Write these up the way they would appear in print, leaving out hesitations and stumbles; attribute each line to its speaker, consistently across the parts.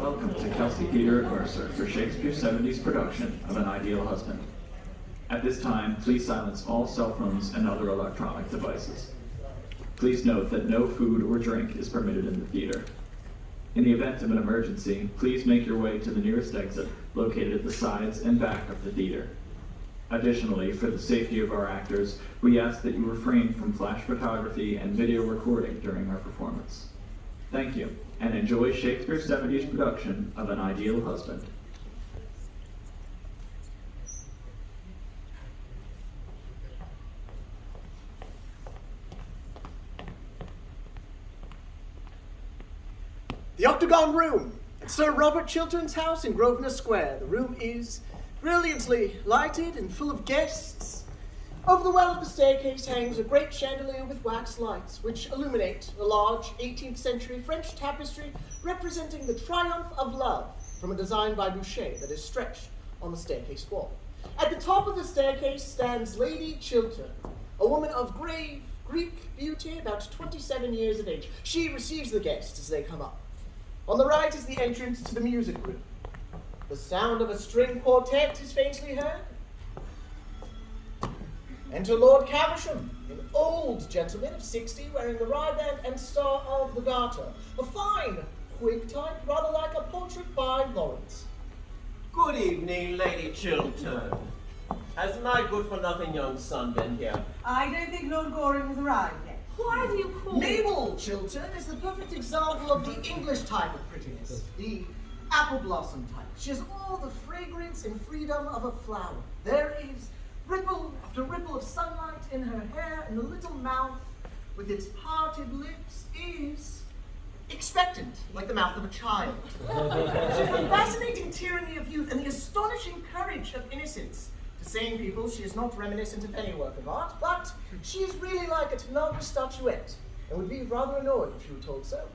Speaker 1: Welcome to Kelsey Theater at Mercer for Shakespeare's 70s production of An Ideal Husband. At this time, please silence all cell phones and other electronic devices. Please note that no food or drink is permitted in the theater. In the event of an emergency, please make your way to the nearest exit located at the sides and back of the theater. Additionally, for the safety of our actors, we ask that you refrain from flash photography and video recording during our performance. Thank you, and enjoy Shakespeare's 70s production of An Ideal Husband.
Speaker 2: The Octagon Room at Sir Robert Chiltern's house in Grosvenor Square. The room is brilliantly lighted and full of guests. Over the well of the staircase hangs a great chandelier with wax lights, which illuminate a large 18th century French tapestry representing the triumph of love from a design by Boucher that is stretched on the staircase wall. At the top of the staircase stands Lady Chiltern, a woman of grave Greek beauty, about 27 years of age. She receives the guests as they come up. On the right is the entrance to the music room. The sound of a string quartet is faintly heard. Enter Lord Caversham, an old gentleman of 60, wearing the riband and star of the Garter, a fine Whig type, rather like a portrait by Lawrence.
Speaker 3: Good evening, Lady Chiltern. Has my good-for-nothing young son been here?
Speaker 4: I don't think Lord Goring has arrived yet.
Speaker 5: Why do you call
Speaker 2: Mabel Chiltern is the perfect example of the English type of prettiness, the apple blossom type. She has all the fragrance and freedom of a flower. There is ripple after ripple of sunlight in her hair, and the little mouth with its parted lips is expectant, like the mouth of a child. She has the fascinating tyranny of youth and the astonishing courage of innocence. To sane people, she is not reminiscent of any work of art, but she is really like a Tanagra statuette, and would be rather annoyed if you were told so.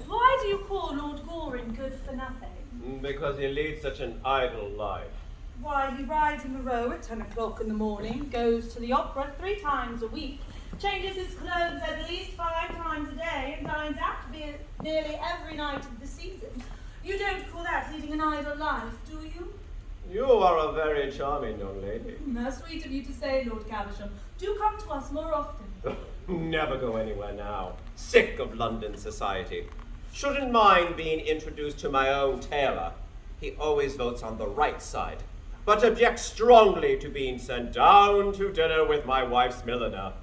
Speaker 5: Why do you call Lord Goring good for nothing?
Speaker 3: Because he leads such an idle life.
Speaker 5: Why, he rides in the Row at 10 o'clock in the morning, goes to the opera 3 times a week, changes his clothes at least 5 times a day, and dines out nearly every night of the season. You don't call that leading an idle life, do you?
Speaker 3: You are a very charming young lady.
Speaker 5: How sweet of you to say, Lord Caversham. Do come to us more often.
Speaker 3: Never go anywhere now. Sick of London society. Shouldn't mind being introduced to my own tailor. He always votes on the right side, but objects strongly to being sent down to dinner with my wife's milliner.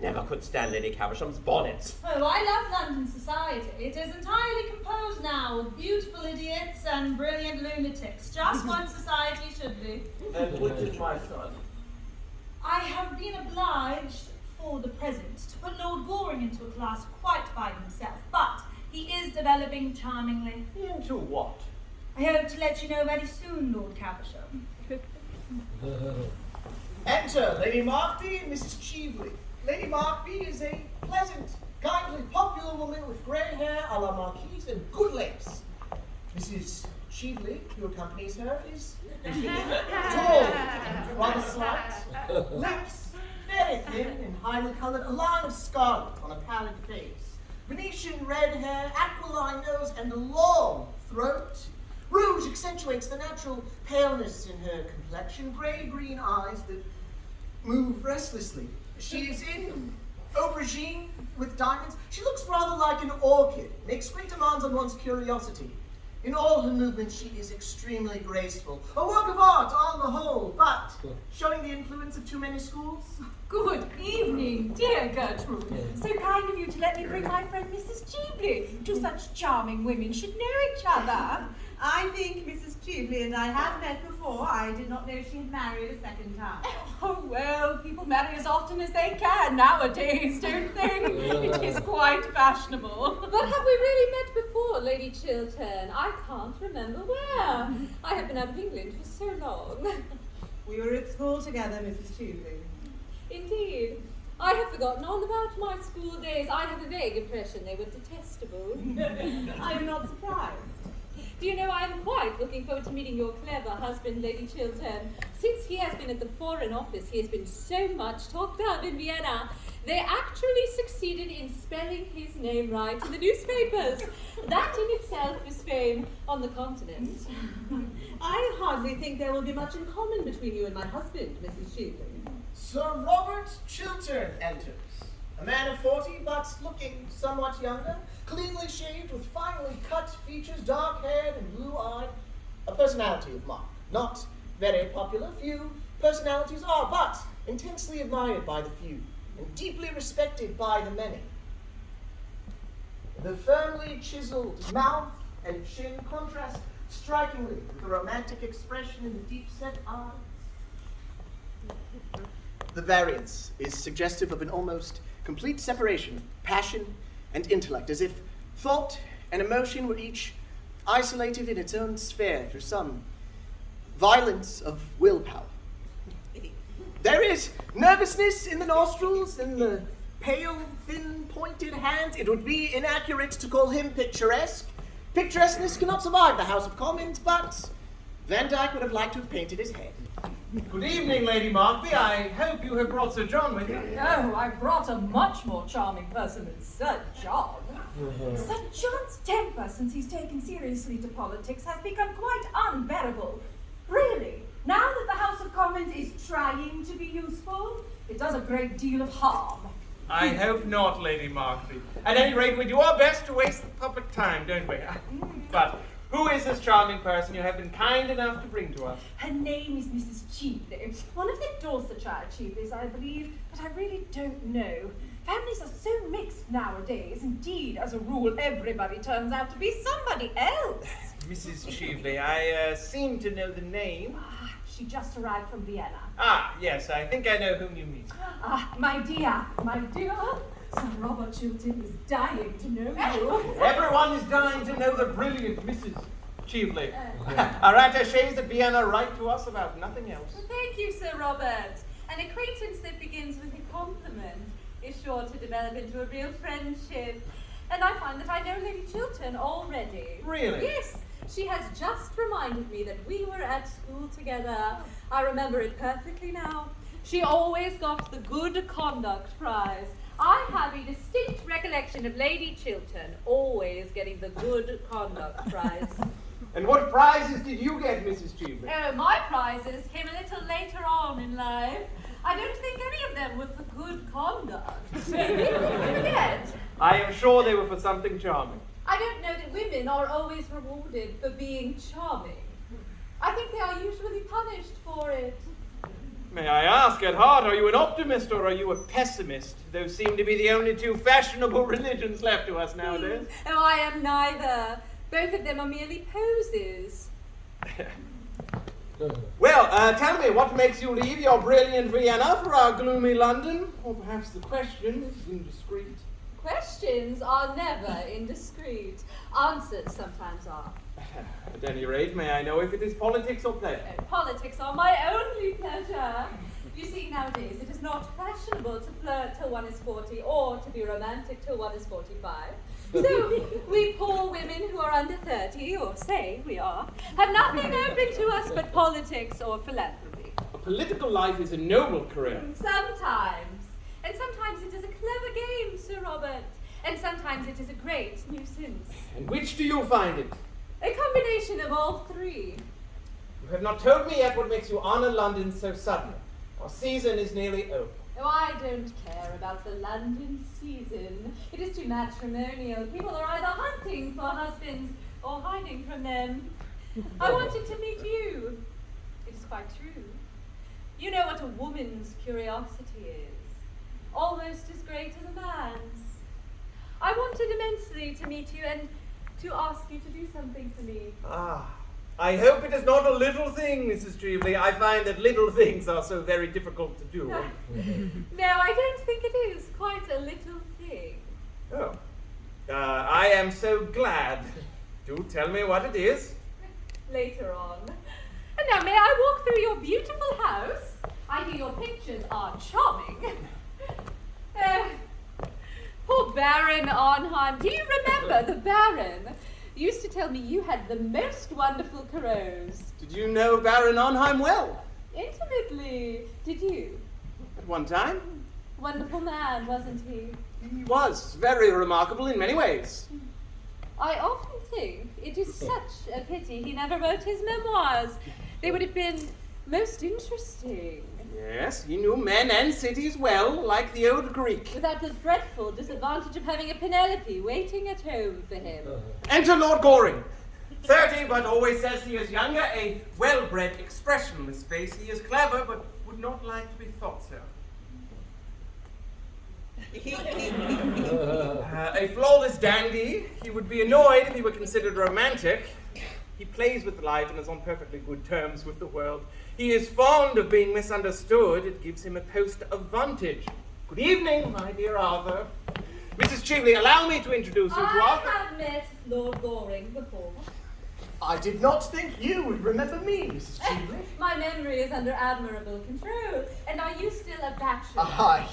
Speaker 3: Never could stand Lady Caversham's bonnets.
Speaker 5: Oh, I love London society. It is entirely composed now of beautiful idiots and brilliant lunatics, just what society should be.
Speaker 3: And which is my son?
Speaker 5: I have been obliged, for the present, to put Lord Goring into a class quite by himself, but he is developing charmingly.
Speaker 3: Into what?
Speaker 5: I hope to let you know very soon, Lord Caversham.
Speaker 2: Enter Lady Markby and Mrs. Cheveley. Lady Markby is a pleasant, kindly, popular woman with grey hair a la Marquise and good legs. Mrs. Cheveley, who accompanies her, is tall, rather slight, lips very thin and highly coloured, a line of scarlet on a pallid face, Venetian red hair, aquiline nose, and a long throat. Rouge accentuates the natural paleness in her complexion, grey-green eyes that move restlessly. She is in aubergine with diamonds. She looks rather like an orchid, makes great demands on one's curiosity. In all her movements, she is extremely graceful. A work of art on the whole, but showing the influence of too many schools.
Speaker 6: Good evening, dear Gertrude. So kind of you to let me bring my friend Mrs. Cheveley. Two such charming women should know each other.
Speaker 4: I think Mrs. Cheveley and I have met before. I did not know she had married a second time.
Speaker 6: Oh, well, people marry as often as they can nowadays, don't they? It is quite fashionable.
Speaker 7: But have we really met before, Lady Chiltern? I can't remember where. I have been out of England for so long.
Speaker 4: We were at school together, Mrs. Cheveley.
Speaker 7: Indeed. I have forgotten all about my school days. I have a vague impression they were detestable.
Speaker 4: I am not surprised.
Speaker 7: Do you know, I am quite looking forward to meeting your clever husband, Lady Chiltern. Since he has been at the Foreign Office, he has been so much talked of in Vienna. They actually succeeded in spelling his name right in the newspapers. That in itself is fame on the continent.
Speaker 4: I hardly think there will be much in common between you and my husband, Mrs. Cheveley.
Speaker 2: Sir Robert Chiltern enters. A man of 40, but looking somewhat younger, cleanly shaved with finely cut features, dark-haired and blue-eyed. A personality of mark. Not very popular, few personalities are, but intensely admired by the few, and deeply respected by the many. The firmly chiseled mouth and chin contrast strikingly with the romantic expression in the deep-set eyes. The variance is suggestive of an almost complete separation of passion and intellect, as if thought and emotion were each isolated in its own sphere through some violence of willpower. There is nervousness in the nostrils and the pale, thin, pointed hands. It would be inaccurate to call him picturesque. Picturesqueness cannot survive the House of Commons, but Van Dyck would have liked to have painted his head.
Speaker 8: Good evening, Lady Markby. I hope you have brought Sir John with you.
Speaker 6: No, I've brought a much more charming person than Sir John. Sir John's temper, since he's taken seriously to politics, has become quite unbearable. Really, now that the House of Commons is trying to be useful, it does a great deal of harm.
Speaker 8: I hope not, Lady Markby. At any rate, we do our best to waste the public time, don't we? But who is this charming person you have been kind enough to bring to us?
Speaker 6: Her name is Mrs. Cheveley, one of the Dorsetshire Cheveleys, I believe, but I really don't know. Families are so mixed nowadays. Indeed, as a rule, everybody turns out to be somebody else.
Speaker 8: Mrs. Cheveley, I seem to know the name.
Speaker 6: She just arrived from Vienna.
Speaker 8: Ah, yes, I think I know whom you mean.
Speaker 6: My dear, Sir Robert Chiltern is dying to know you.
Speaker 8: Everyone is dying to know the brilliant Mrs. Cheveley. Our attachés at Vienna write to us about nothing else.
Speaker 7: Thank you, Sir Robert. An acquaintance that begins with a compliment is sure to develop into a real friendship. And I find that I know Lady Chiltern already.
Speaker 8: Really?
Speaker 7: Yes. She has just reminded me that we were at school together. I remember it perfectly now. She always got the good conduct prize. I have a distinct recollection of Lady Chiltern always getting the good conduct prize.
Speaker 8: And what prizes did you get, Mrs. Cheveley?
Speaker 7: Oh, my prizes came a little later on in life. I don't think any of them were for good conduct. Maybe, forget.
Speaker 8: I am sure they were for something charming.
Speaker 7: I don't know that women are always rewarded for being charming. I think they are usually punished for it.
Speaker 8: May I ask, at heart, are you an optimist or are you a pessimist? Those seem to be the only two fashionable religions left to us nowadays.
Speaker 7: Oh, I am neither. Both of them are merely poses.
Speaker 8: Well, tell me, what makes you leave your brilliant Vienna for our gloomy London? Or perhaps the question is indiscreet.
Speaker 7: Questions are never indiscreet. Answers sometimes are.
Speaker 8: At any rate, may I know if it is politics or pleasure?
Speaker 7: Politics are my only pleasure. You see, nowadays it is not fashionable to flirt till one is 40 or to be romantic till one is 45. So we poor women who are under 30, or say we are, have nothing open to us but politics or philanthropy.
Speaker 8: A political life is a noble career.
Speaker 7: Sometimes. And sometimes it is a clever game, Sir Robert. And sometimes it is a great nuisance.
Speaker 8: And which do you find it?
Speaker 7: A combination of all three.
Speaker 8: You have not told me yet what makes you honor London so suddenly. Our season is nearly over.
Speaker 7: Oh, I don't care about the London season. It is too matrimonial. People are either hunting for husbands or hiding from them. I wanted to meet you. It is quite true. You know what a woman's curiosity is. Almost as great as a man's. I wanted immensely to meet you and to ask you to do something for me.
Speaker 8: Ah, I hope it is not a little thing, Mrs. Cheveley. I find that little things are so very difficult to do.
Speaker 7: No, I don't think it is quite a little thing.
Speaker 8: Oh, I am so glad. Do tell me what it is.
Speaker 7: Later on. And now, may I walk through your beautiful house? I hear your pictures are charming. Poor Baron Arnheim. Do you remember the Baron? used to tell me you had the most wonderful Quarterones.
Speaker 8: Did you know Baron Arnheim well?
Speaker 7: Intimately. Did you?
Speaker 8: At one time?
Speaker 7: Wonderful man, wasn't he?
Speaker 8: He was very remarkable in many ways.
Speaker 7: I often think it is such a pity he never wrote his memoirs. They would have been most interesting.
Speaker 8: Yes, he knew men and cities well, like the old Greek.
Speaker 7: Without the dreadful disadvantage of having a Penelope waiting at home for him.
Speaker 8: Enter Lord Goring. 30, but always says he is younger, a well-bred expression on his face. He is clever, but would not like to be thought so. A flawless dandy. He would be annoyed if he were considered romantic. He plays with life and is on perfectly good terms with the world. He is fond of being misunderstood. It gives him a post of vantage. Good evening, my dear Arthur. Mrs. Cheveley, allow me to introduce you to
Speaker 7: I
Speaker 8: Arthur.
Speaker 7: have met Lord Goring before.
Speaker 2: I did not think you would remember me, Mrs. Cheveley.
Speaker 7: My memory is under admirable control. And are you still a bachelor?
Speaker 2: I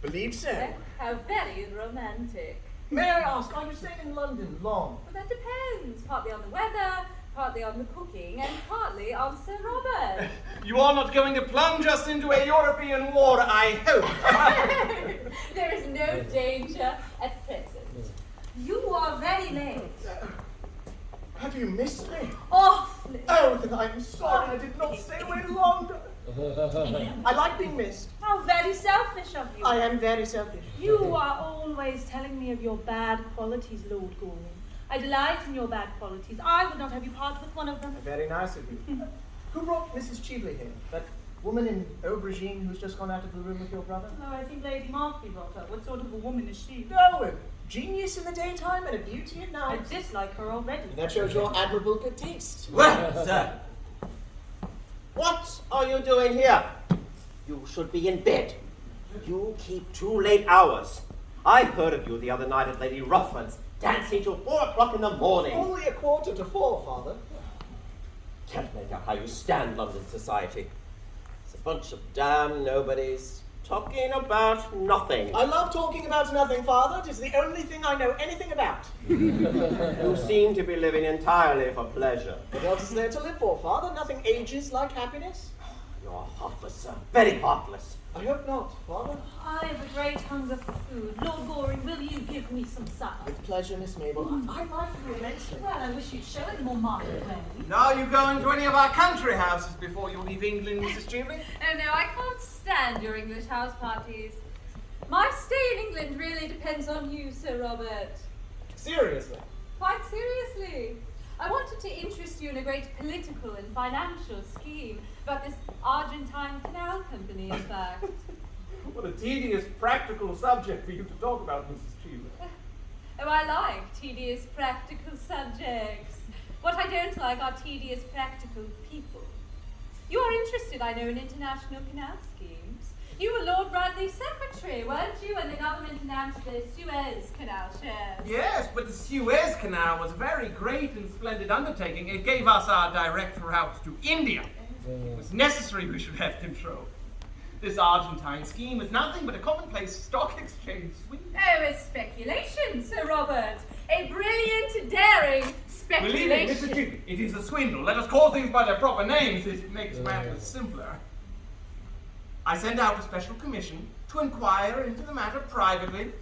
Speaker 2: believe so.
Speaker 7: How very romantic.
Speaker 2: May I ask, are you staying in London long?
Speaker 7: Well, that depends. Partly on the weather, partly on the cooking, and partly on Sir Robert.
Speaker 8: You are not going to plunge us into a European war, I hope.
Speaker 7: There is no danger at present.
Speaker 5: You are very late.
Speaker 2: Have you missed me?
Speaker 5: Awfully.
Speaker 2: Oh, then I'm sorry I did not stay away longer. I like being missed.
Speaker 5: How very selfish of you.
Speaker 2: I am very selfish.
Speaker 5: You are always telling me of your bad qualities, Lord Goring. I delight in your bad qualities. I would not have you part with one of them.
Speaker 2: Very nice of you. Who brought Mrs. Cheveley here? That woman in aubergine who's just gone out of the room with your brother?
Speaker 5: Oh, I think Lady Markby brought her. What sort of a woman is she?
Speaker 2: No, a genius in the daytime and a beauty at
Speaker 5: I
Speaker 2: night.
Speaker 5: dislike her already.
Speaker 2: And that shows your admirable good taste.
Speaker 3: Well, sir, what are you doing here? You should be in bed. You keep too late hours. I heard of you the other night at Lady Rufford's, dancing till 4 o'clock in the morning.
Speaker 2: Only 4:45, Father.
Speaker 3: Can't make out how you stand London society. It's a bunch of damn nobodies talking about nothing.
Speaker 2: I love talking about nothing, Father. It is the only thing I know anything about.
Speaker 3: You seem to be living entirely for pleasure.
Speaker 2: What else is there to live for, Father? Nothing ages like happiness.
Speaker 3: You're heartless, sir. Very heartless.
Speaker 2: I hope not, Father.
Speaker 5: I have a great hunger for food. Lord Goring, will you give me some supper?
Speaker 2: With pleasure, Miss Mabel. I like you immensely.
Speaker 5: Well, I wish you'd show it in more marked way.
Speaker 8: Now you going to any of our country houses before you leave England, Mrs. Cheveley?
Speaker 7: Oh no, I can't stand your English house parties. My stay in England really depends on you, Sir Robert.
Speaker 2: Seriously.
Speaker 7: Quite seriously. I wanted to interest you in a great political and financial scheme about this Argentine Canal Company, in fact.
Speaker 8: What a tedious practical subject for you to talk about, Mrs. Cheveley.
Speaker 7: Oh, I like tedious practical subjects. What I don't like are tedious practical people. You are interested, I know, in international canal schemes. You were Lord Bradley's secretary, weren't you, when the government announced the Suez Canal shares?
Speaker 8: Yes, but the Suez Canal was a very great and splendid undertaking. It gave us our direct route to India. It was necessary we should have control. This Argentine scheme is nothing but a commonplace stock exchange swing.
Speaker 7: Oh, a speculation, Sir Robert. A brilliant, daring
Speaker 8: Believe me,
Speaker 7: speculation.
Speaker 8: Mrs. Cheveley, it is a swindle. Let us call things by their proper names. It makes matters simpler. I send out a special commission to inquire into the matter privately.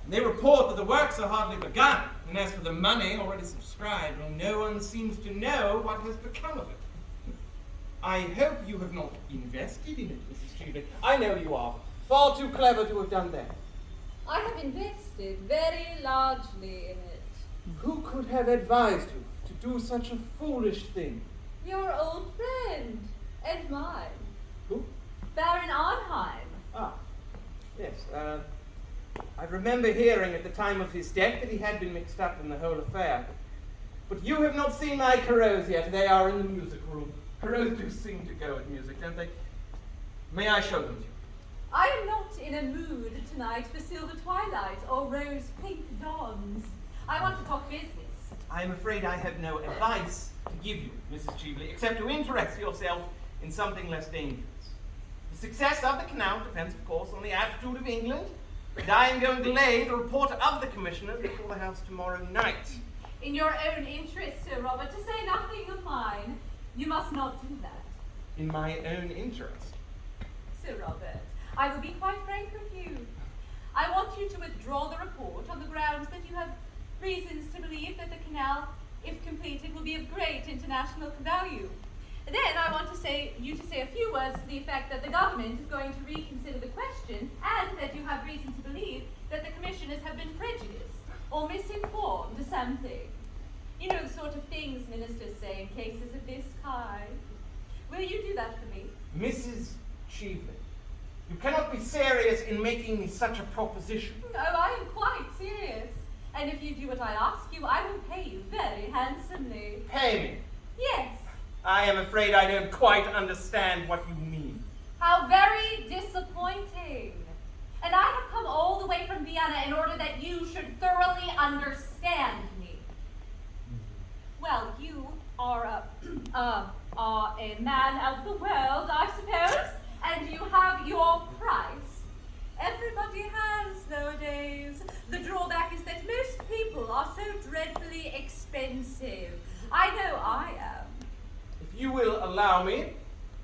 Speaker 8: They report that the works are hardly begun, and as for the money already subscribed, well, no one seems to know what has become of it. I hope you have not invested in it, Mrs. Cheveley. I know you are far too clever to have done that.
Speaker 7: I have invested very largely in it.
Speaker 8: Who could have advised you to do such a foolish thing?
Speaker 7: Your old friend, and mine,
Speaker 8: Who?
Speaker 7: Baron Arnheim.
Speaker 8: Ah, yes. I remember hearing at the time of his death that he had been mixed up in the whole affair. But you have not seen my Quarterones yet. They are in the music room. Quarterones do seem to go at music, don't they? May I show them to you?
Speaker 7: I am not in a mood tonight for silver twilight or rose pink dawns. I want to talk business.
Speaker 8: I am afraid I have no advice to give you, Mrs. Cheveley, except to interest yourself in something less dangerous. The success of the canal depends, of course, on the attitude of England, and I am going to lay the report of the commissioners before the House tomorrow night.
Speaker 7: in your own interest, Sir Robert, to say nothing of mine. You must not do that.
Speaker 8: In my own interest.
Speaker 7: Sir Robert, I will be quite frank with you. I want you to withdraw the report on the grounds that you have reasons to believe that the canal, if completed, will be of great international value. Then I want you to say a few words to the effect that the government is going to reconsider the question, and that you have reason to believe that the commissioners have been prejudiced or misinformed of something. You know the sort of things ministers say in cases of this kind. Will you do that for me?
Speaker 8: Mrs. Cheveley, you cannot be serious in making me such a proposition.
Speaker 7: No, I am quite serious. And if you do what I ask you, I will pay you very handsomely.
Speaker 8: Pay me?
Speaker 7: Yes.
Speaker 8: I am afraid I don't quite understand what you mean.
Speaker 7: How very disappointing. And I have come all the way from Vienna in order that you should thoroughly understand me. Well, you are a man of the world, I suppose, and you have your price. Everybody has nowadays. The drawback is that most people are so dreadfully expensive. I know I am.
Speaker 8: If you will allow me,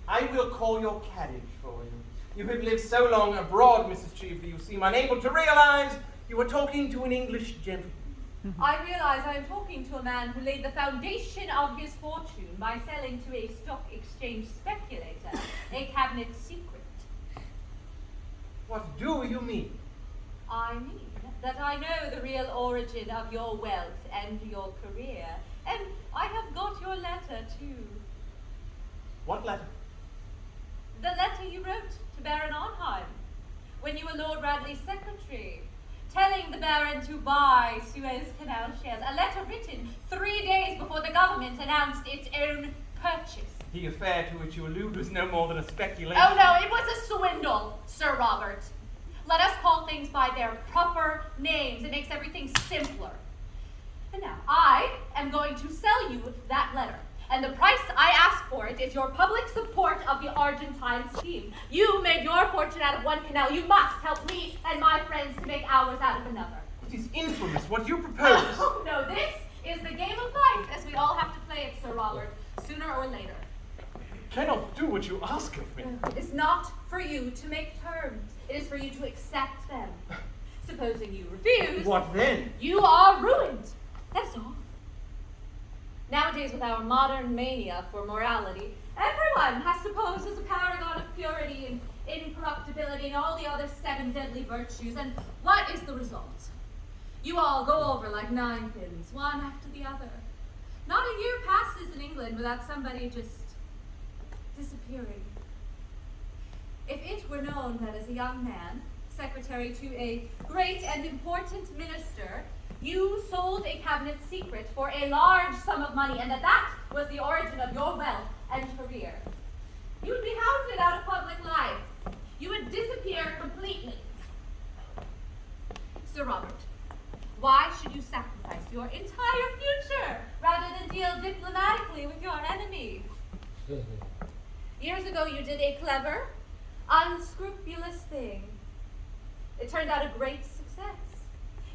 Speaker 8: I will call your carriage for you. You have lived so long abroad, Mrs. Cheveley, you seem unable to realize you are talking to an English gentleman.
Speaker 7: I realize I am talking to a man who laid the foundation of his fortune by selling to a stock exchange speculator a cabinet secret.
Speaker 8: What do you mean?
Speaker 7: I mean that I know the real origin of your wealth and your career, and I have got your letter too.
Speaker 8: What letter?
Speaker 7: The letter you wrote to Baron Arnheim when you were Lord Radley's secretary, telling the Baron to buy Suez Canal shares, a letter written 3 days before the government announced its own purchase.
Speaker 8: The affair to which you allude was no more than a speculation.
Speaker 7: Oh no, it was a swindle, Sir Robert. Let us call things by their proper names. It makes everything simpler. And now, I am going to sell you that letter. And the price I ask for it is your public support of the Argentine scheme. You made your fortune out of one canal. You must help me and my friends to make ours out of another.
Speaker 8: It is infamous what you propose.
Speaker 7: Oh, no, this is the game of life as we all have to play it, Sir Robert, sooner or later.
Speaker 8: You cannot do what you ask of me.
Speaker 7: It is not for you to make terms. It is for you to accept them. Supposing you refuse,
Speaker 8: What then?
Speaker 7: you are ruined. That's all. Nowadays, with our modern mania for morality, everyone has supposed as a paragon of purity and incorruptibility and all the other 7 deadly virtues. And what is the result? You all go over like ninepins, one after the other. Not a year passes in England without somebody just disappearing. If it were known that as a young man, secretary to a great and important minister, you sold a cabinet secret for a large sum of money, and that was the origin of your wealth and career, you would be hounded out of public life. You would disappear completely. Sir Robert, why should you sacrifice your entire future rather than deal diplomatically with your enemy? Years ago, you did a clever, unscrupulous thing. It turned out a great success.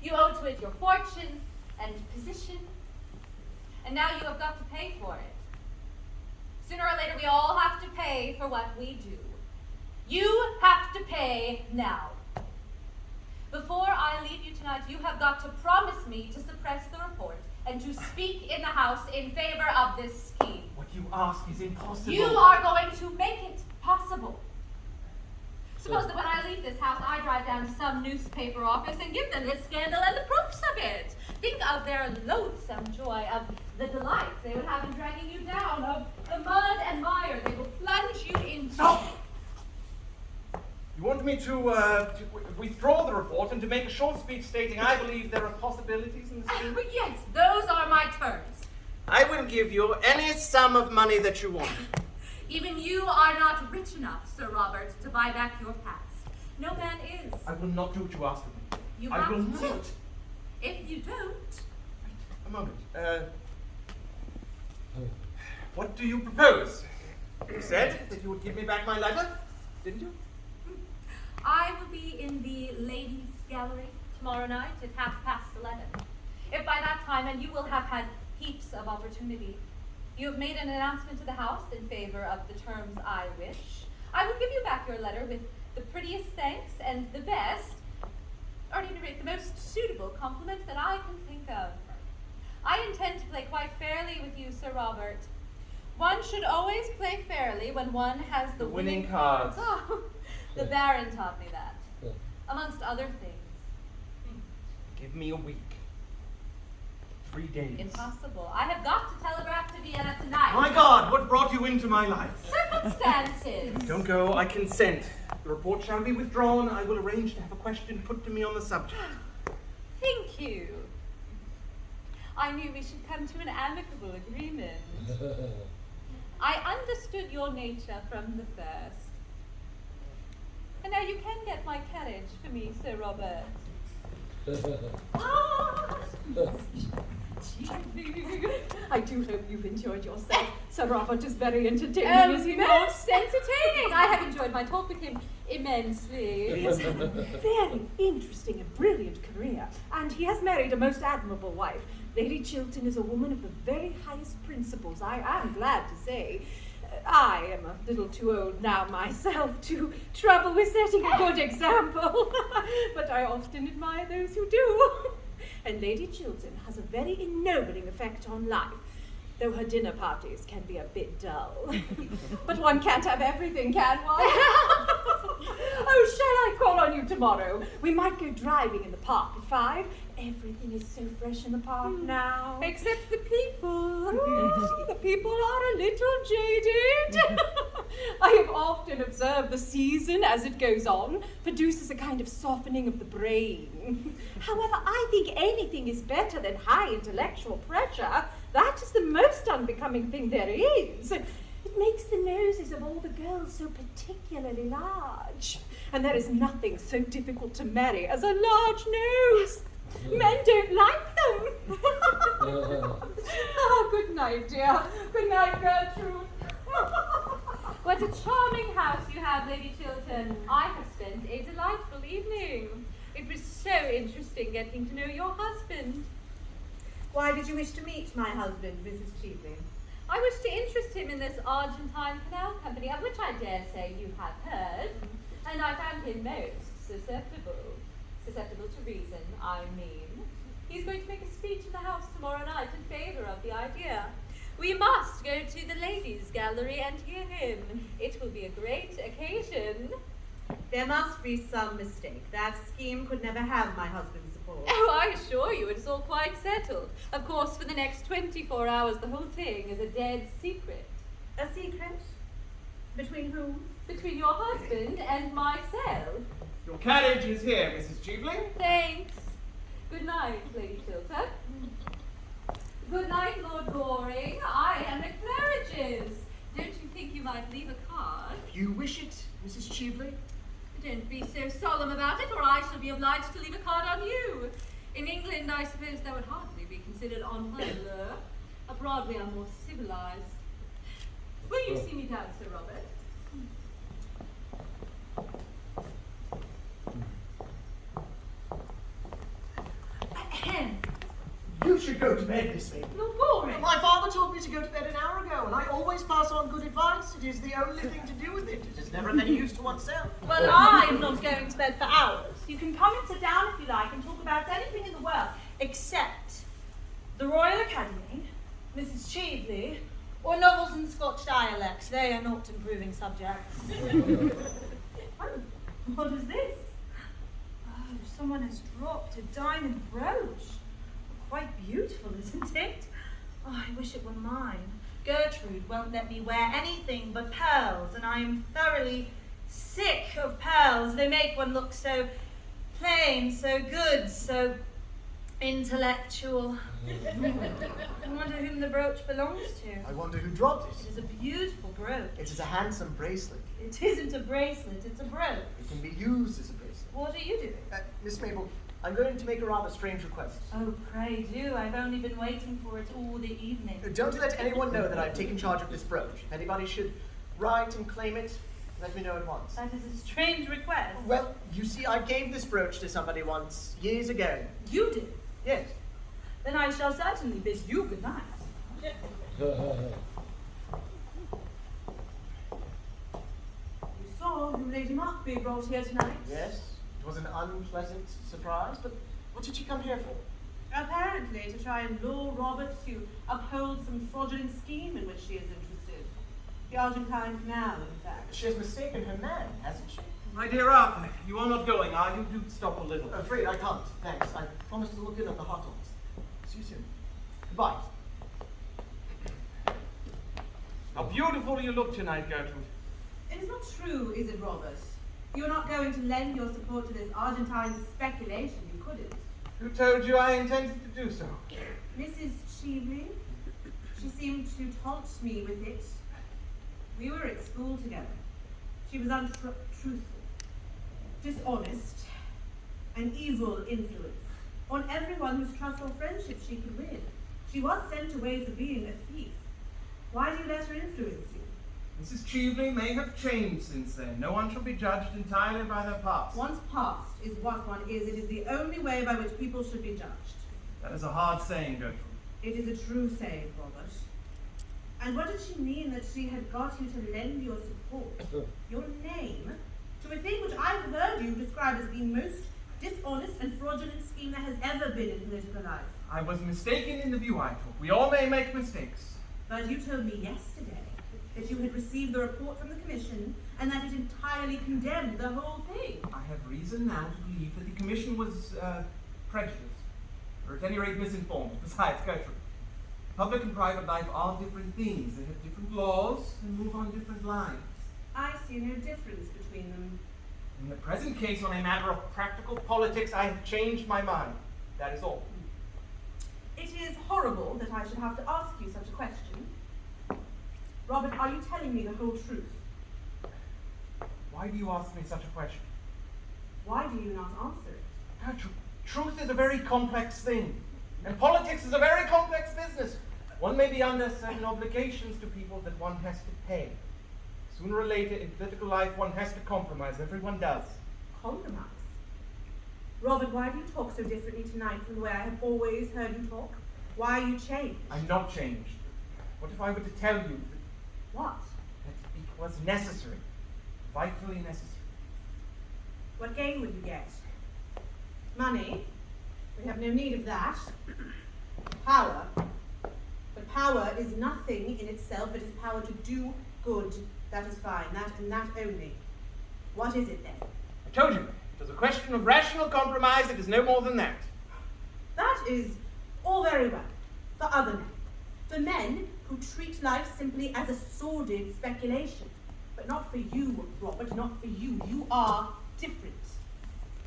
Speaker 7: You owe to it your fortune and position, and now you have got to pay for it. Sooner or later, we all have to pay for what we do. You have to pay now. Before I leave you tonight, you have got to promise me to suppress the report and to speak in the House in favor of this scheme.
Speaker 8: What you ask is impossible.
Speaker 7: You are going to make it possible. Suppose that when I leave this house, I drive down to some newspaper office and give them this scandal and the proofs of it. Think of their loathsome joy, of the delight they would have in dragging you down, of the mud and mire they will plunge you into.
Speaker 8: Stop! You want me to withdraw the report and to make a short speech stating I believe there are possibilities in the scheme?
Speaker 7: But yes, those are my terms.
Speaker 8: I will give you any sum of money that you want.
Speaker 7: Even you are not rich enough, Sir Robert, to buy back your past. No man is.
Speaker 8: I will not do what you ask of me.
Speaker 7: You
Speaker 8: I
Speaker 7: have
Speaker 8: will
Speaker 7: to.
Speaker 8: not.
Speaker 7: If you don't,
Speaker 8: A moment. What do you propose? You said that you would give me back my letter, didn't you?
Speaker 7: I will be in the ladies' gallery tomorrow night at 11:30. If by that time, and you will have had heaps of opportunity, you have made an announcement to the House in favor of the terms I wish, I will give you back your letter with the prettiest thanks and the best, or at any rate, the most suitable compliment that I can think of. I intend to play quite fairly with you, Sir Robert. One should always play fairly when one has the
Speaker 8: winning cards.
Speaker 7: Oh, the Baron taught me that, amongst other things.
Speaker 8: Give me a week. 3 days.
Speaker 7: Impossible. I have got to telegraph to Vienna tonight.
Speaker 8: My God, what brought you into my life?
Speaker 7: Circumstances.
Speaker 8: Don't go, I consent. The report shall be withdrawn. I will arrange to have a question put to me on the subject.
Speaker 7: Thank you. I knew we should come to an amicable agreement. I understood your nature from the first. And now you can get my carriage for me, Sir Robert.
Speaker 6: I do hope you've enjoyed yourself. Sir Robert is very entertaining, is he not?
Speaker 7: Most entertaining. I have enjoyed my talk with him immensely.
Speaker 6: He has had a very interesting and brilliant career, and he has married a most admirable wife. Lady Chiltern is a woman of the very highest principles, I am glad to say. I am a little too old now myself to trouble with setting a good example, but I often admire those who do. And Lady Chiltern has a very ennobling effect on life, though her dinner parties can be a bit dull. But one can't have everything, can one? Oh, shall I call on you tomorrow? We might go driving in the park at 5. Everything is so fresh in the park now.
Speaker 7: Except the people.
Speaker 6: Oh, the people are a little jaded. I have often observed the season as it goes on produces a kind of softening of the brain. However, I think anything is better than high intellectual pressure. That is the most unbecoming thing there is. It makes the noses of all the girls so particularly large. And there is nothing so difficult to marry as a large nose. Men don't like them. Oh, good night, dear. Good night, Gertrude.
Speaker 7: What a charming house you have, Lady Chiltern. I have spent a delightful evening. It was so interesting getting to know your husband.
Speaker 4: Why did you wish to meet my husband, Mrs. Cheveley?
Speaker 7: I wish to interest him in this Argentine Canal Company, of which I dare say you have heard, and I found him most susceptible to reason, I mean. He's going to make a speech in the House tomorrow night in favour of the idea. We must go to the ladies' gallery and hear him. It will be a great occasion.
Speaker 4: There must be some mistake. That scheme could never have my husband's support.
Speaker 7: Oh, I assure you it's all quite settled. Of course, for the next 24 hours, the whole thing is a dead secret.
Speaker 4: A secret? Between whom?
Speaker 7: Between your husband and myself.
Speaker 8: Your carriage is here, Mrs. Cheveley.
Speaker 7: Thanks. Good night, Lady Chiltern. Good night, Lord Goring. I am at Claridge's. Don't you think you might leave a card?
Speaker 2: If you wish it, Mrs. Cheveley.
Speaker 7: Don't be so solemn about it, or I shall be obliged to leave a card on you. In England, I suppose that would hardly be considered en règle. Abroad, we are more civilized. Will you see me down, Sir Robert?
Speaker 2: You should go to bed, Miss Mabel.
Speaker 7: Lord Goring.
Speaker 2: My father told me to go to bed an hour ago, and I always pass on good advice. It is the only thing to do with it. It is never of any use to oneself.
Speaker 5: Well, I'm not going to bed for hours. You can come and sit down if you like and talk about anything in the world, except the Royal Academy, Mrs. Cheveley, or novels in Scotch dialects. They are not improving subjects. Oh, what is this? Oh, someone has dropped a diamond brooch. Quite beautiful, isn't it? Oh, I wish it were mine. Gertrude won't let me wear anything but pearls, and I am thoroughly sick of pearls. They make one look so plain, so good, so intellectual. I wonder whom the brooch belongs to.
Speaker 2: I wonder who dropped
Speaker 5: It
Speaker 2: it.
Speaker 5: is a beautiful brooch.
Speaker 2: It is a handsome bracelet.
Speaker 5: It isn't a bracelet, it's a brooch.
Speaker 2: It can be used as a bracelet.
Speaker 5: What are you doing?
Speaker 2: Miss Mabel, I'm going to make a rather strange request.
Speaker 5: Oh, pray do. I've only been waiting for it all the evening.
Speaker 2: Don't let anyone know that I've taken charge of this brooch. If anybody should write and claim it, let me know at once.
Speaker 5: That is a strange request.
Speaker 2: Well, you see, I gave this brooch to somebody once, years ago.
Speaker 5: You did?
Speaker 2: Yes.
Speaker 5: Then I shall certainly bid you good night.
Speaker 4: You saw who Lady Markby brought here tonight?
Speaker 2: Yes, it was an unpleasant surprise, but what did she come here for?
Speaker 4: Apparently to try and lure Robert to uphold some fraudulent scheme in which she is interested. The Argentine Canal, in fact.
Speaker 2: She has mistaken her man, hasn't she?
Speaker 8: My dear Arthur, you are not going, are you? Do stop a little.
Speaker 2: Afraid I can't, thanks. I promised to look in at the hot dogs. See you soon. Goodbye.
Speaker 8: How beautiful you look tonight, Gertrude.
Speaker 4: It is not true, is it, Robert? You're not going to lend your support to this Argentine speculation, you couldn't.
Speaker 8: Who told you I intended to do so?
Speaker 4: Mrs. Cheveley? She seemed to taunt me with it. We were at school together. She was untruthful, dishonest, an evil influence on everyone whose trust or friendship she could win. She was sent away for being a thief. Why do you let her influence you?
Speaker 8: Mrs. Cheveley may have changed since then. No one shall be judged entirely by their past.
Speaker 4: One's past is what one is. It is the only way by which people should be judged.
Speaker 8: That is a hard saying, Gertrude.
Speaker 4: It is a true saying, Robert. And what did she mean that she had got you to lend your support, your name, to a thing which I've heard you describe as the most dishonest and fraudulent scheme that has ever been in political life?
Speaker 8: I was mistaken in the view I took. We all may make mistakes.
Speaker 4: But you told me yesterday that you had received the report from the Commission and that it entirely condemned the whole thing.
Speaker 8: I have reason now to believe that the Commission was prejudiced, or at any rate misinformed. Besides, Gertrude, public and private life are different things. They have different laws and move on different lines.
Speaker 4: I see no difference between them.
Speaker 8: In the present case, on a matter of practical politics, I have changed my mind. That is all.
Speaker 4: It is horrible that I should have to ask you such a question. Robert, are you telling me the whole truth?
Speaker 8: Why do you ask me such a question?
Speaker 4: Why do you not answer it?
Speaker 8: Gertrude, truth is a very complex thing. And politics is a very complex business. One may be under certain obligations to people that one has to pay. Sooner or later, in political life, one has to compromise. Everyone does.
Speaker 4: Compromise? Robert, why do you talk so differently tonight from the way I have always heard you talk? Why are you changed?
Speaker 8: I'm not changed. What if I were to tell you
Speaker 4: What?
Speaker 8: that it was necessary, vitally necessary?
Speaker 4: What gain would you get? Money? We have no need of that. Power? But power is nothing in itself. It is power to do good. That is fine. That and that only. What is it then?
Speaker 8: I told you, it was a question of rational compromise. It is no more than that.
Speaker 4: That is all very well for other men. For men who treat life simply as a sordid speculation. But not for you, Robert, not for you. You are different.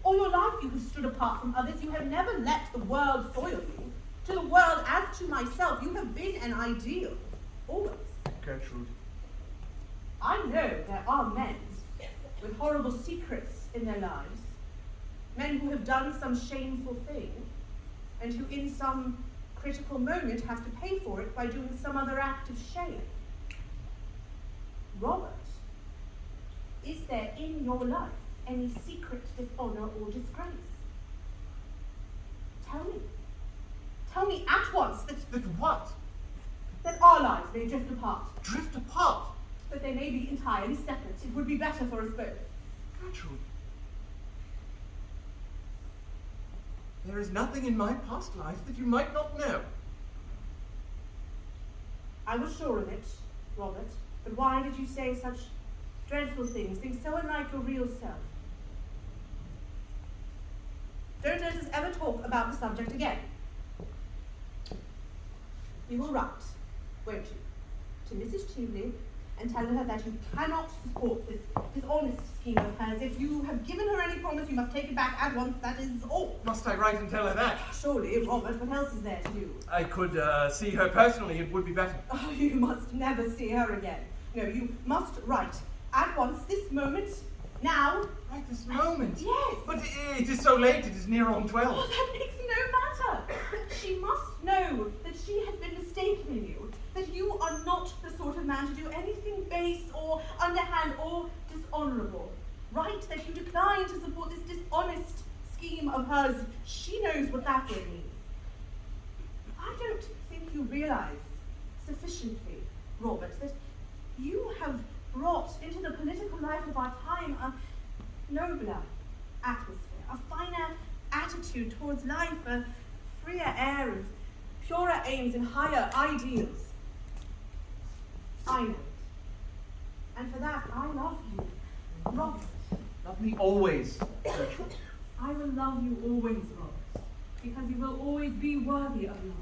Speaker 4: All your life you have stood apart from others. You have never let the world foil you. To the world as to myself, you have been an ideal. Always.
Speaker 8: Gertrude.
Speaker 4: I know there are men with horrible secrets in their lives. Men who have done some shameful thing and who in some critical moment have to pay for it by doing some other act of shame. Robert, is there in your life any secret dishonor or disgrace? Tell me. Tell me at once
Speaker 8: That what?
Speaker 4: that our lives may drift apart,
Speaker 8: Drift apart?
Speaker 4: that they may be entirely separate. It would be better for us both.
Speaker 8: Gertrude. There is nothing in my past life that you might not know.
Speaker 4: I was sure of it, Robert, but why did you say such dreadful things so unlike your real self? Don't let us ever talk about the subject again. You will write, won't you, to Mrs. Cheveley and tell her that you cannot support this dishonest scheme of hers. If you have given her any promise, you must take it back at once, that is all.
Speaker 8: Must I write and tell her that?
Speaker 4: Surely, Robert, what else is there to do?
Speaker 8: I could see her personally. It would be better.
Speaker 4: Oh, you must never see her again. No, you must write at once, this moment, now.
Speaker 8: Right this moment?
Speaker 4: Yes.
Speaker 8: But it is so late. It is near on 12.
Speaker 4: Oh, that makes no matter. She must know that she has been mistaken in you, that you are not the sort of man to do anything base or underhand or dishonorable. Write that you decline to support this dishonest scheme of hers. She knows what that word means. you realize sufficiently, Robert, that you have brought into the political life of our time a nobler atmosphere, a finer attitude towards life, a freer air of purer aims and higher ideals. I know it. And for that, I love you, Robert.
Speaker 8: Love me always, Gertrude.
Speaker 4: I will love you always, Robert, because you will always be worthy of love.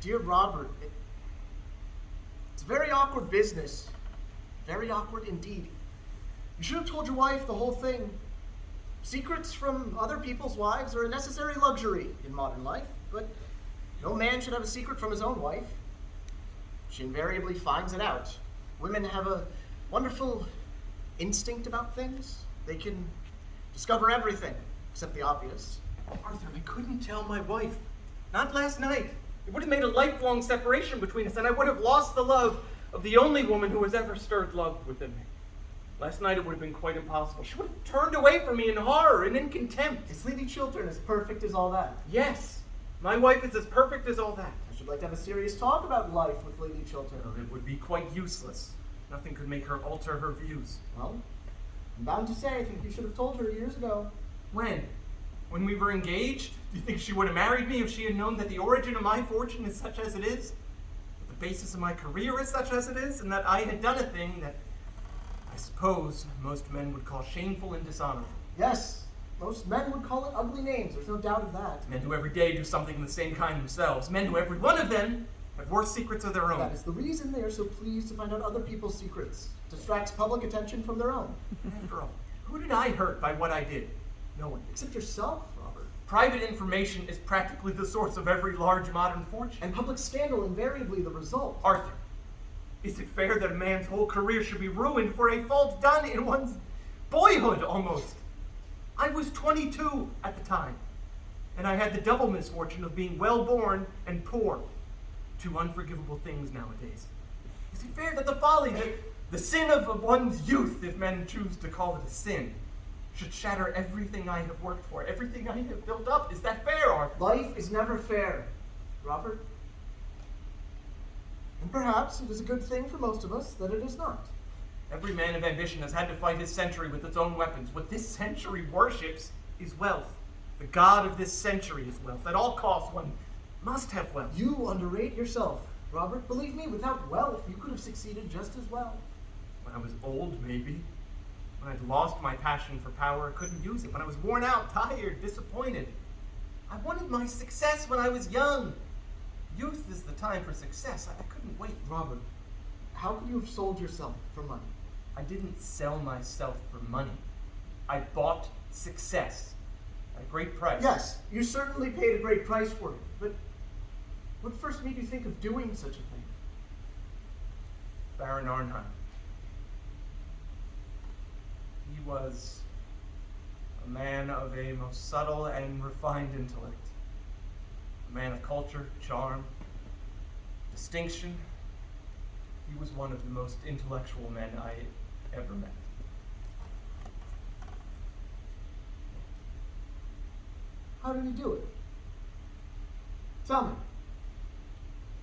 Speaker 2: Dear Robert, it's a very awkward business. Very awkward indeed. You should have told your wife the whole thing. Secrets from other people's wives are a necessary luxury in modern life, but no man should have a secret from his own wife. She invariably finds it out. Women have a wonderful instinct about things. They can discover everything, except the obvious.
Speaker 8: Arthur, I couldn't tell my wife. Not last night. It would have made a lifelong separation between us, and I would have lost the love of the only woman who has ever stirred love within me. Last night it would have been quite impossible. She would have turned away from me in horror and in contempt.
Speaker 2: Is Lili Chiltern as perfect as all that?
Speaker 8: Yes, my wife is as perfect as all that.
Speaker 2: I should like to have a serious talk about life with Lili Chiltern.
Speaker 8: It would be quite useless. Nothing could make her alter her views.
Speaker 2: Well, I'm bound to say I think you should have told her years ago.
Speaker 8: When? When we were engaged? Do you think she would have married me if she had known that the origin of my fortune is such as it is? That the basis of my career is such as it is? And that I had done a thing that I suppose most men would call shameful and dishonorable?
Speaker 2: Yes, most men would call it ugly names. There's no doubt of that.
Speaker 8: Men who every day do something of the same kind themselves. Men who every one of them have worse secrets of their own.
Speaker 2: That is the reason they are so pleased to find out other people's secrets. It distracts public attention from their own.
Speaker 8: After all, who did I hurt by what I did?
Speaker 2: No one. Except yourself, Robert.
Speaker 8: Private information is practically the source of every large modern fortune.
Speaker 2: And public scandal invariably the result.
Speaker 8: Arthur, is it fair that a man's whole career should be ruined for a fault done in one's boyhood, almost? I was 22 at the time, and I had the double misfortune of being well-born and poor. Two unforgivable things nowadays. Is it fair that the folly, the sin of one's youth, if men choose to call it a sin, should shatter everything I have worked for, everything I have built up? Is that fair, Arthur?
Speaker 2: Life is never fair, Robert. And perhaps it is a good thing for most of us that it is not.
Speaker 8: Every man of ambition has had to fight his century with its own weapons. What this century worships is wealth. The god of this century is wealth. At all costs, one must have wealth.
Speaker 2: You underrate yourself, Robert. Believe me, without wealth, you could have succeeded just as well.
Speaker 8: When I was old, maybe. When I'd lost my passion for power, I couldn't use it. When I was worn out, tired, disappointed. I wanted my success when I was young. Youth is the time for success. I couldn't wait.
Speaker 2: Robert, how could you have sold yourself for money?
Speaker 8: I didn't sell myself for money. I bought success at a great price.
Speaker 2: Yes, you certainly paid a great price for it, but what first made you think of doing such a thing?
Speaker 8: Baron Arnheim. He was a man of a most subtle and refined intellect. A man of culture, charm, distinction. He was one of the most intellectual men I ever met.
Speaker 2: How did he do it? Tell me.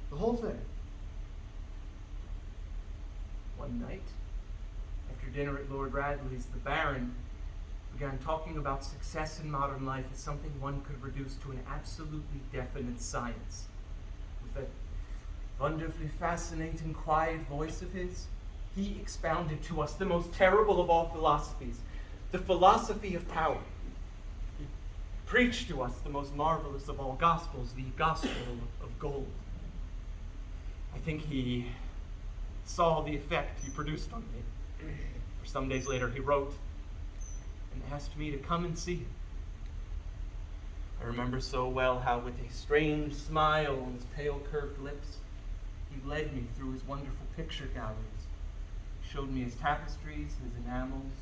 Speaker 2: The whole thing.
Speaker 8: One night, after dinner at Lord Radley's, the Baron began talking about success in modern life as something one could reduce to an absolutely definite science. With that wonderfully fascinating, quiet voice of his, he expounded to us the most terrible of all philosophies, the philosophy of power. He preached to us the most marvelous of all gospels, the gospel of gold. I think he saw the effect he produced on me. For some days later, he wrote and asked me to come and see him. I remember so well how, with a strange smile on his pale, curved lips, he led me through his wonderful picture galleries. He showed me his tapestries, his enamels,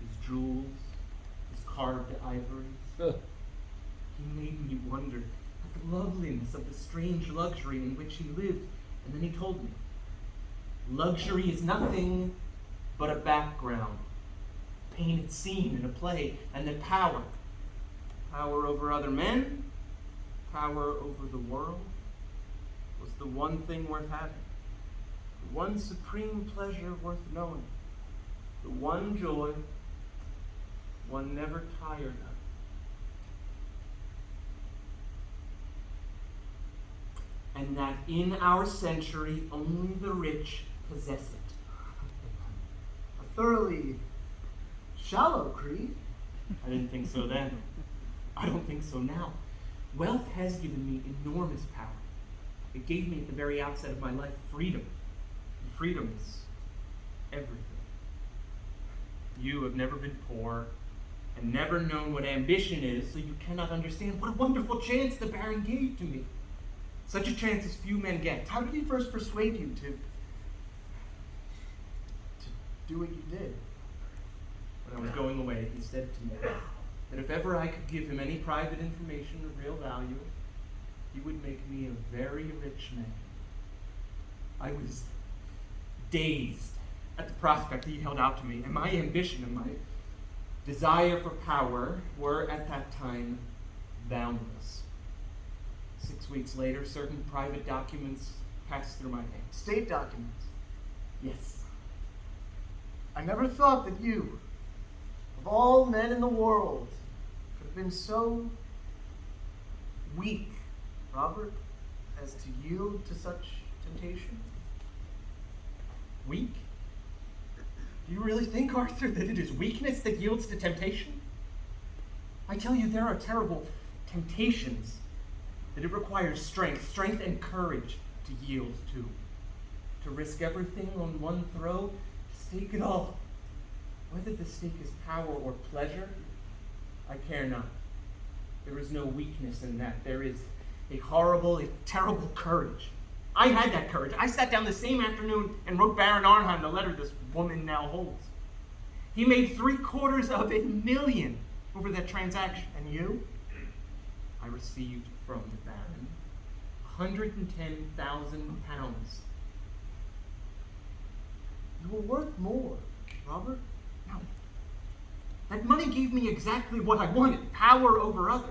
Speaker 8: his jewels, his carved ivories. He made me wonder at the loveliness of the strange luxury in which he lived. And then he told me, luxury is nothing but a background, painted scene in a play, and that power over other men, power over the world, was the one thing worth having, the one supreme pleasure worth knowing, the one joy one never tired of. And that in our century only the rich possess it.
Speaker 2: A thoroughly shallow creed.
Speaker 8: I didn't think so then. I don't think so now. Wealth has given me enormous power. It gave me at the very outset of my life freedom. And freedom is everything. You have never been poor and never known what ambition is, so you cannot understand what a wonderful chance the Baron gave to me. Such a chance as few men get.
Speaker 2: How did he first persuade you to do what you did?
Speaker 8: When I was going away, he said to me that if ever I could give him any private information of real value, he would make me a very rich man. I was dazed at the prospect he held out to me, and my ambition and my desire for power were at that time boundless. 6 weeks later, certain private documents passed through my hands.
Speaker 2: State documents.
Speaker 8: Yes.
Speaker 2: I never thought that you, of all men in the world, could have been so weak, Robert, as to yield to such temptation.
Speaker 8: Weak? Do you really think, Arthur, that it is weakness that yields to temptation? I tell you, there are terrible temptations that it requires strength and courage to yield to risk everything on one throw, to stake it all. Whether the stake is power or pleasure, I care not. There is no weakness in that. There is a horrible, a terrible courage. I had that courage. I sat down the same afternoon and wrote Baron Arnheim the letter this woman now holds. He made $750,000 over that transaction.
Speaker 2: And you?
Speaker 8: I received from the Baron £110,000.
Speaker 2: You were worth more, Robert.
Speaker 8: No. That money gave me exactly what I wanted, power over others.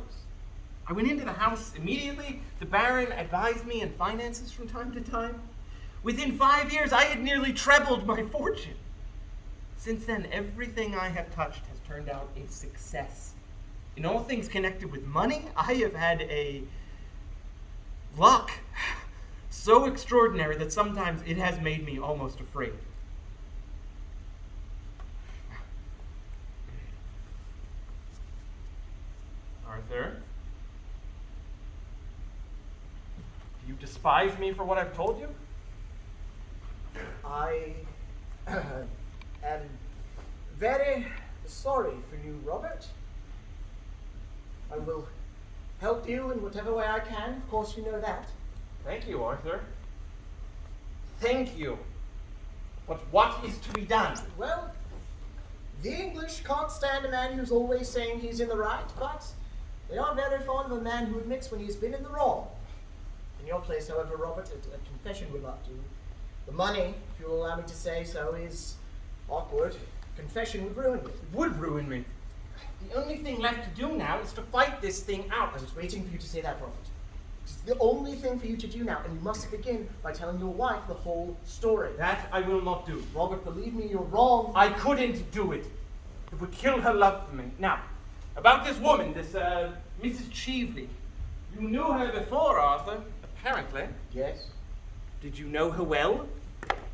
Speaker 8: I went into the house immediately. The Baron advised me in finances from time to time. Within 5 years, I had nearly trebled my fortune. Since then, everything I have touched has turned out a success. In all things connected with money, I have had a luck so extraordinary that sometimes it has made me almost afraid. Arthur? Do you despise me for what I've told you?
Speaker 2: I am very sorry for you, Robert. I will help you in whatever way I can. Of course, you know that.
Speaker 8: Thank you, Arthur. Thank you. But what is to be done?
Speaker 2: Well, the English can't stand a man who's always saying he's in the right, but They are very fond of a man who admits when he has been in the wrong. In your place, however, Robert, a confession would not do. The money, if you will allow me to say so, is awkward. Confession would ruin you.
Speaker 8: It would ruin me. The only thing left to do now is to fight this thing out.
Speaker 2: I was waiting for you to say that, Robert. It's the only thing for you to do now, and you must begin by telling your wife the whole story.
Speaker 8: That I will not do.
Speaker 2: Robert, believe me, you're wrong.
Speaker 8: I couldn't do it. It would kill her love for me. Now, about this woman, this Mrs. Cheveley. You knew her before, Arthur, apparently.
Speaker 2: Yes.
Speaker 8: Did you know her well?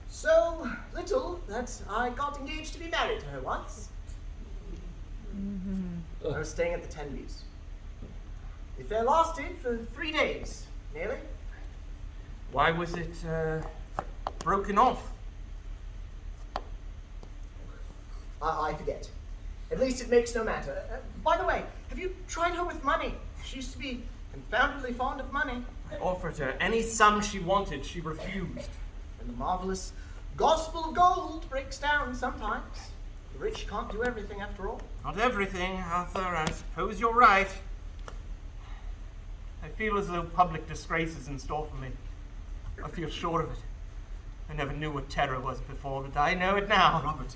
Speaker 2: So little that I got engaged to be married to her once. I was staying at the Tenleys. The affair lasted for 3 days, nearly.
Speaker 8: Why was it broken off?
Speaker 2: I forget. At least it makes no matter. By the way, have you tried her with money? She used to be confoundedly fond of money.
Speaker 8: I offered her any sum she wanted. She refused.
Speaker 2: And the marvelous gospel of gold breaks down sometimes. The rich can't do everything after all.
Speaker 8: Not everything, Arthur. I suppose you're right. I feel as though public disgrace is in store for me. I feel sure of it. I never knew what terror was before, but I know it now.
Speaker 2: Robert,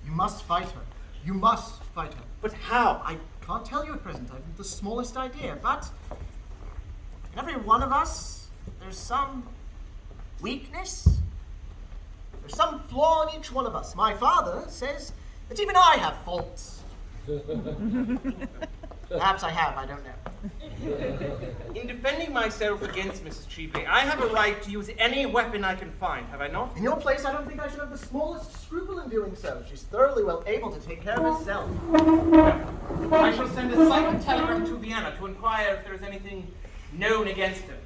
Speaker 2: you must fight her. You must fight her.
Speaker 8: But how?
Speaker 2: I can't tell you at present. I haven't the smallest idea, but in every one of us, there's some weakness. There's some flaw in each one of us. My father says that even I have faults. Perhaps I have, I don't know.
Speaker 8: In defending myself against Mrs. Cheveley, I have a right to use any weapon I can find, have I not?
Speaker 2: In your place, I don't think I should have the smallest scruple in doing so. She's thoroughly well able to take care of herself.
Speaker 8: I shall send a silent telegram to Vienna to inquire if there is anything known against her.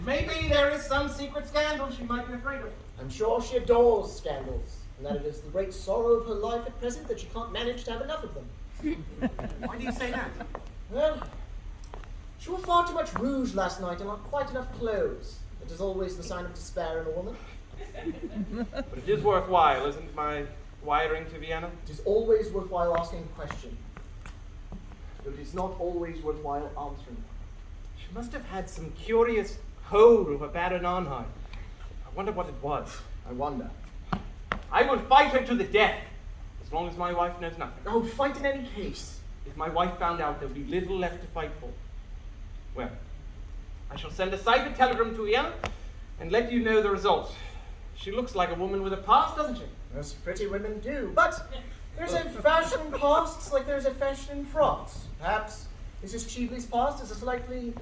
Speaker 8: Maybe there is some secret scandal she might be afraid of.
Speaker 2: I'm sure she adores scandals, and that it is the great sorrow of her life at present that she can't manage to have enough of them.
Speaker 8: Why do you say that?
Speaker 2: Well, she wore far too much rouge last night and not quite enough clothes. It is always the sign of despair in a woman.
Speaker 8: But it is worthwhile, isn't my wiring to Vienna?
Speaker 2: It is always worthwhile asking a question, but it is not always worthwhile answering.
Speaker 8: She must have had some curious hold over Baron Arnheim. I wonder what it was.
Speaker 2: I wonder.
Speaker 8: I will fight her to the death, as long as my wife knows nothing.
Speaker 2: Oh, fight in any case.
Speaker 8: If my wife found out, there would be little left to fight for. Well, I shall send a cipher telegram to Vienna and let you know the result. She looks like a woman with a past, doesn't she?
Speaker 2: Most pretty women do, but there's a fashion in pasts like there's a fashion in frocks. Perhaps Mrs. Cheveley's past is a slightly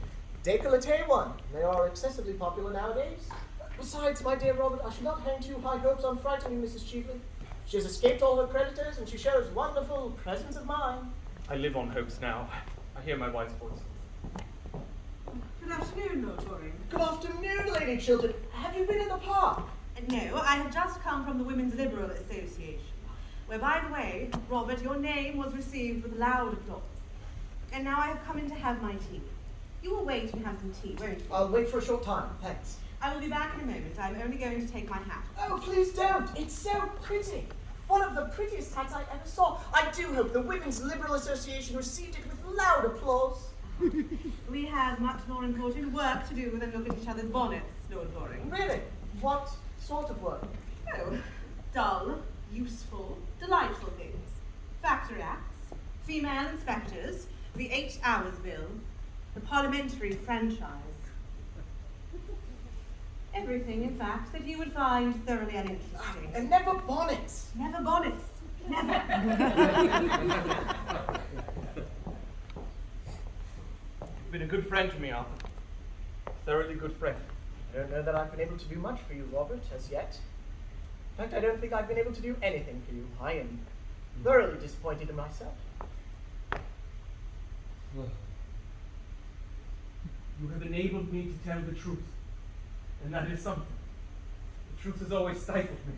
Speaker 2: décolleté one. They are excessively popular nowadays. Besides, my dear Robert, I should not hang too high hopes on frightening Mrs. Cheveley. She has escaped all her creditors, and she shows wonderful presence of mind.
Speaker 8: I live on hopes now. I hear my wife's voice.
Speaker 4: Good afternoon, Lord Goring.
Speaker 2: Good afternoon, Lady Chiltern. Have you been in the park?
Speaker 4: No, I have just come from the Women's Liberal Association, where, by the way, Robert, your name was received with loud applause. And now I have come in to have my tea. You will wait and have some tea, won't you?
Speaker 2: I'll wait for a short time, thanks.
Speaker 4: I will be back in a moment. I'm only going to take my hat.
Speaker 2: Oh, please don't. It's so pretty. One of the prettiest hats I ever saw. I do hope the Women's Liberal Association received it with loud applause.
Speaker 4: We have much more important work to do than look at each other's bonnets, Lord Goring.
Speaker 2: Really? What sort of work?
Speaker 4: Oh, dull, useful, delightful things. Factory acts, female inspectors, the 8 hours bill, the parliamentary franchise. Everything, in fact, that you would find thoroughly uninteresting.
Speaker 2: And never bonnets.
Speaker 4: Never bonnets. Never.
Speaker 8: You've been a good friend to me, Arthur. A thoroughly good friend.
Speaker 2: I don't know that I've been able to do much for you, Robert, as yet. In fact, I don't think I've been able to do anything for you. I am thoroughly disappointed in myself.
Speaker 8: You have enabled me to tell the truth. And that is something. The truth has always stifled me.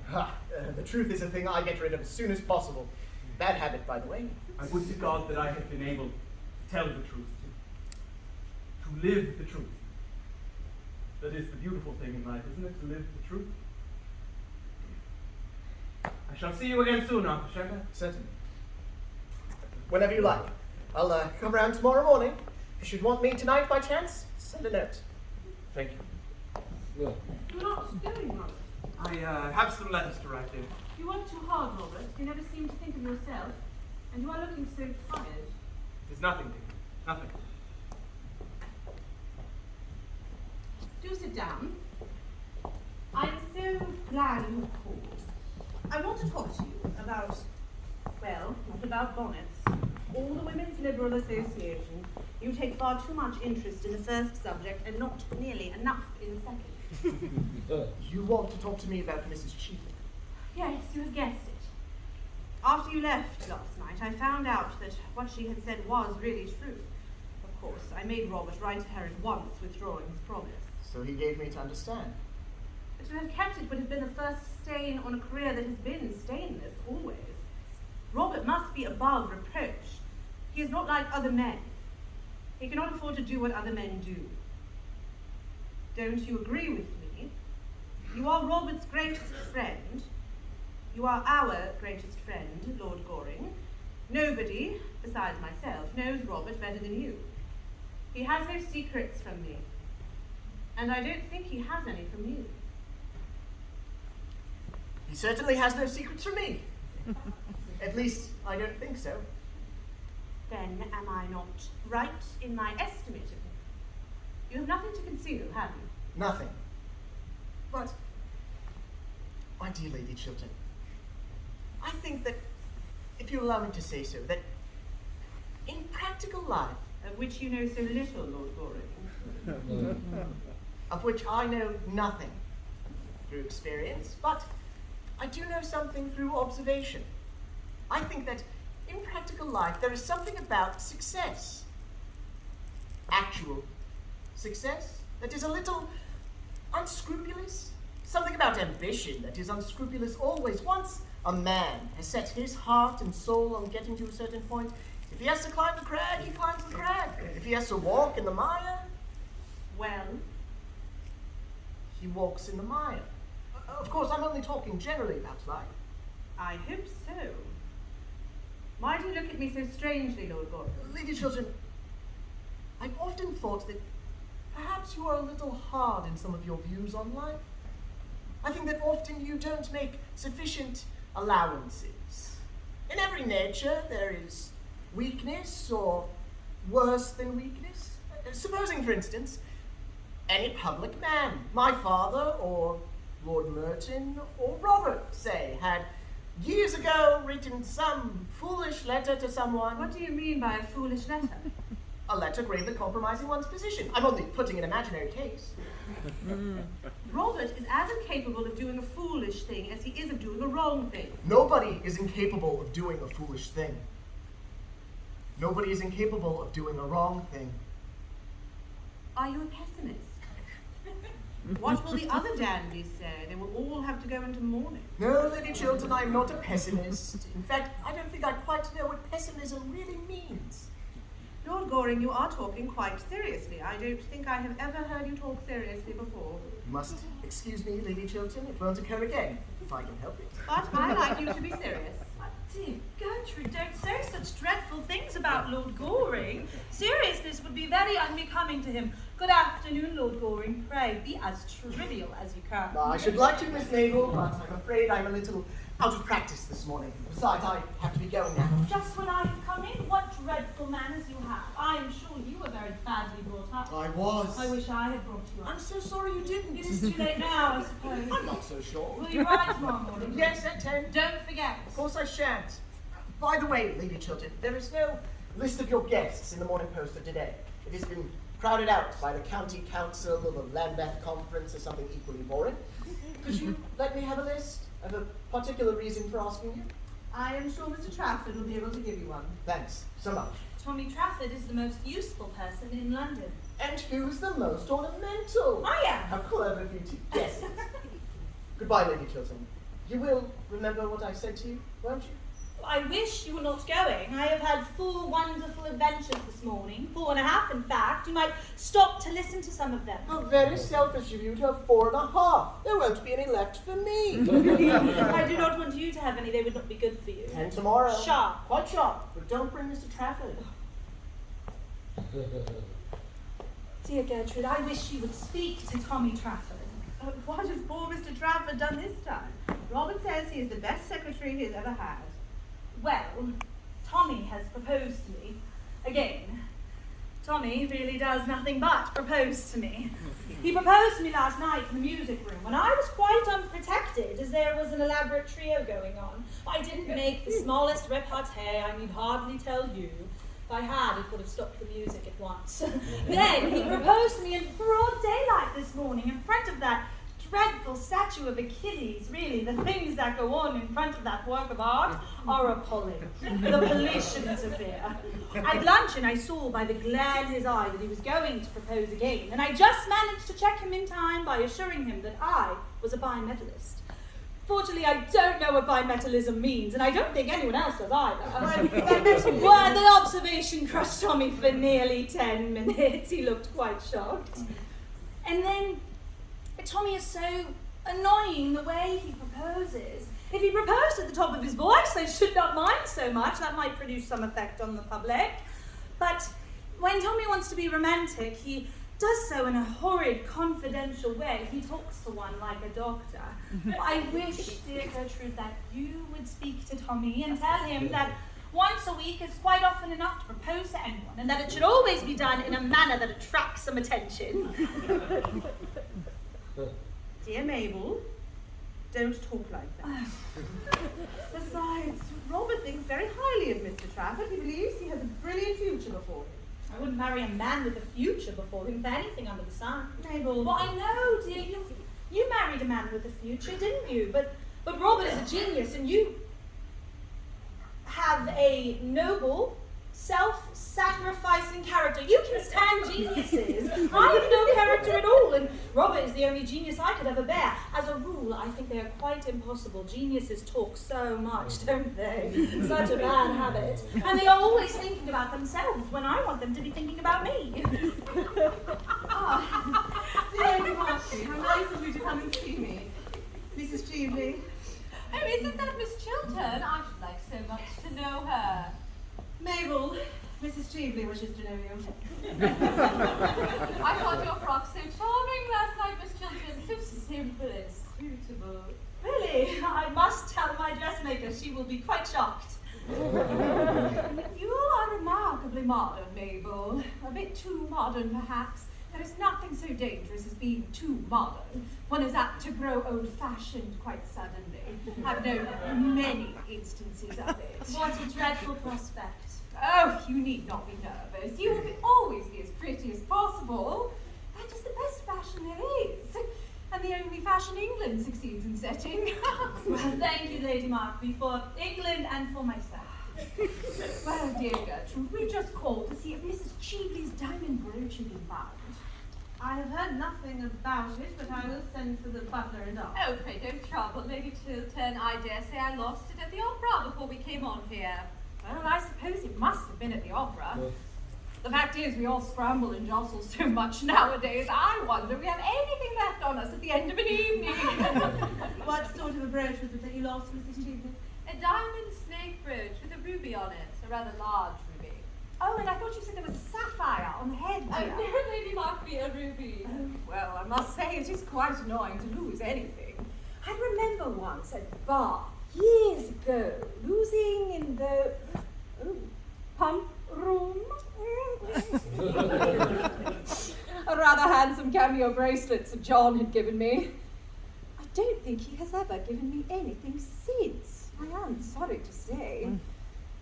Speaker 2: The truth is a thing I get rid of as soon as possible. Bad habit, by the way.
Speaker 8: I would to God that I had been able to tell the truth, to live the truth. That is the beautiful thing in life, isn't it? To live the truth. I shall see you again soon, Arthur, shan't I?
Speaker 2: Certainly. Whenever you like. I'll come round tomorrow morning. If you should want me tonight by chance, send a note.
Speaker 8: Thank you.
Speaker 4: You're not going, Robert.
Speaker 8: I have some letters to write in.
Speaker 4: You work too hard, Robert. You never seem to think of yourself. And you are looking so tired.
Speaker 8: There's nothing, Dick. Nothing.
Speaker 4: Do sit down. I'm so glad you called. I want to talk to you about, well, not about bonnets. All the Women's Liberal Association. You take far too much interest in the first subject and not nearly enough in the second.
Speaker 2: You want to talk to me about Mrs. Cheveley?
Speaker 4: Yes, you have guessed it. After you left last night, I found out that what she had said was really true. Of course, I made Robert write to her at once, withdrawing his promise.
Speaker 2: So he gave me to understand.
Speaker 4: But to have kept it would have been the first stain on a career that has been stainless, always. Robert must be above reproach. He is not like other men. He cannot afford to do what other men do. Don't you agree with me? You are Robert's greatest friend. You are our greatest friend, Lord Goring. Nobody, besides myself, knows Robert better than you. He has no secrets from me. And I don't think he has any from you.
Speaker 2: He certainly has no secrets from me. At least, I don't think so.
Speaker 4: Then am I not right in my estimate of him? You have nothing to conceal, have you?
Speaker 2: Nothing. But, my dear Lady Chiltern, I think that, if you allow me to say so, that in practical life,
Speaker 4: Of which you know so little, Lord Goring.
Speaker 2: of which I know nothing through experience, but I do know something through observation. I think that in practical life there is something about success, actual success, that is a little unscrupulous. Something about ambition that is unscrupulous always. Once a man has set his heart and soul on getting to a certain point, if he has to climb the crag, he climbs the crag. If he has to walk in the mire,
Speaker 4: Well,
Speaker 2: he walks in the mire. Of course, I'm only talking generally about life.
Speaker 4: I hope so. Why do you look at me so strangely, Lord Goring?
Speaker 2: Lady Chiltern, I've often thought that perhaps you are a little hard in some of your views on life. I think that often you don't make sufficient allowances. In every nature there is weakness, or worse than weakness. Supposing, for instance, any public man, my father, or Lord Merton, or Robert, say, had years ago written some foolish letter to someone.
Speaker 4: What do you mean by a foolish letter?
Speaker 2: A letter gravely compromising one's position. I'm only putting an imaginary case.
Speaker 4: Robert is as incapable of doing a foolish thing as he is of doing a wrong thing.
Speaker 2: Nobody is incapable of doing a foolish thing. Nobody is incapable of doing a wrong thing.
Speaker 4: Are you a pessimist? What will the other dandies say? They will all have to go into mourning.
Speaker 2: No, Lady Chiltern, I'm not a pessimist. In fact, I don't think I quite know what pessimism really means.
Speaker 4: Lord Goring, you are talking quite seriously. I don't think I have ever heard you talk seriously before.
Speaker 2: You must excuse me, Lady Chiltern. It won't occur again, if I can help it.
Speaker 4: But I like you to be serious.
Speaker 5: Dear Gertrude, don't say such dreadful things about Lord Goring. Seriousness would be very unbecoming to him. Good afternoon, Lord Goring. Pray, be as trivial as you can.
Speaker 2: I should like to, Miss Mabel, but I'm afraid I'm a little out of practice this morning. Besides, I have to be going now.
Speaker 5: Just when I have come in, what dreadful manners you have. I am sure you were very badly brought up.
Speaker 2: I was.
Speaker 5: I wish I had brought you up.
Speaker 2: I'm so sorry you didn't.
Speaker 5: It is too late now, I suppose.
Speaker 2: I'm not so sure.
Speaker 5: Will you ride tomorrow morning?
Speaker 2: Yes, at 10.
Speaker 5: Don't forget.
Speaker 2: Of course I shan't. By the way, Lady Chiltern, there is no list of your guests in the Morning Post of today. It has been crowded out by the County Council or the Lambeth Conference or something equally boring. Could you let me have a list? I have a particular reason for asking you.
Speaker 4: I am sure Mr. Trafford will be able to give you one.
Speaker 2: Thanks so much.
Speaker 5: Tommy Trafford is the most useful person in London.
Speaker 2: And who's the most ornamental?
Speaker 5: I am.
Speaker 2: How clever of you to guess it. Goodbye, Lady Chiltern. You will remember what I said to you, won't you?
Speaker 5: I wish you were not going. I have had 4 wonderful adventures this morning. 4.5, in fact. You might stop to listen to some of them.
Speaker 2: How very selfish of you to have 4.5. There won't be any left for me.
Speaker 5: I do not want you to have any. They would not be good for you.
Speaker 2: 10 tomorrow.
Speaker 5: Sharp.
Speaker 2: Quite sharp. But don't bring Mr. Trafford.
Speaker 5: Dear Gertrude, I wish you would speak to Tommy Trafford.
Speaker 4: What has poor Mr. Trafford done this time? Robert says he is the best secretary he has ever had.
Speaker 5: Well, Tommy has proposed to me. Again. Tommy really does nothing but propose to me. He proposed to me last night in the music room when I was quite unprotected as there was an elaborate trio going on. I didn't make the smallest repartee, I need hardly tell you. If I had, it would have stopped the music at once. Then he proposed to me in broad daylight this morning in front of that dreadful statue of Achilles. Really, the things that go on in front of that work of art are appalling. The police shouldn't interfere. At luncheon, I saw by the glare in his eye that he was going to propose again, and I just managed to check him in time by assuring him that I was a bimetallist. Fortunately, I don't know what bimetallism means, and I don't think anyone else does either. Well, the observation crushed Tommy for nearly 10 minutes. He looked quite shocked. And then, Tommy is so annoying the way he proposes. If he proposed at the top of his voice, I should not mind so much. That might produce some effect on the public. But when Tommy wants to be romantic, he does so in a horrid, confidential way. He talks to one like a doctor. I wish, dear Gertrude, that you would speak to Tommy and tell him that once a week is quite often enough to propose to anyone, and that it should always be done in a manner that attracts some attention.
Speaker 4: Dear Mabel, don't talk like that. Besides, Robert thinks very highly of Mr. Trafford. He believes he has a brilliant future before him.
Speaker 5: I wouldn't marry a man with a future before him for anything under the sun.
Speaker 4: Mabel.
Speaker 5: Well, I know, dear. You married a man with a future, didn't you? But Robert is a genius, and you have a noble, self-sacrificing character. You can stand geniuses. I have no character at all, and Robert is the only genius I could ever bear. As a rule, I think they are quite impossible. Geniuses talk so much, don't they? Such a bad habit. And they are always thinking about themselves when I want them to be thinking about me.
Speaker 4: Dear Markby, how nice of you to come and see me. Mrs. Cheveley.
Speaker 7: Oh, isn't that Miss Chiltern? I should like so much to know her.
Speaker 4: Mabel, Mrs. Cheveley wishes to know you.
Speaker 7: I thought your frock so charming last night, Miss Chiltern. So simple and suitable.
Speaker 5: Really? I must tell my dressmaker. She will be quite shocked.
Speaker 6: You are remarkably modern, Mabel. A bit too modern, perhaps. There is nothing so dangerous as being too modern. One is apt to grow old-fashioned quite suddenly. I've known many instances of it.
Speaker 5: What a dreadful prospect.
Speaker 6: Oh, you need not be nervous. You will always be as pretty as possible. That is the best fashion there is. And the only fashion England succeeds in setting.
Speaker 5: Well, thank you, Lady Markby, for England and for myself.
Speaker 6: Well, dear Gertrude, we just called to see if Mrs. Cheveley's diamond brooch had been found.
Speaker 4: I have heard nothing about it, but I will send for the butler and ask.
Speaker 7: Oh, pray don't trouble, Lady Chiltern. I dare say I lost it at the opera before we came on here.
Speaker 6: Well, I suppose it must have been at the opera. The fact is, we all scramble and jostle so much nowadays. I wonder if we have anything left on us at the end of an evening.
Speaker 4: What sort of a brooch was it that you lost, Mrs. Cheveley?
Speaker 7: A diamond snake brooch with a ruby on it, a rather large ruby.
Speaker 6: Oh, and I thought you said there was a sapphire on the head.
Speaker 7: Oh, no, Lady Markby, a ruby.
Speaker 6: Oh, well, I must say it is quite annoying to lose anything. I remember once at Bath, years ago, losing in the pump room a rather handsome cameo bracelet Sir John had given me. I don't think he has ever given me anything since, I am sorry to say.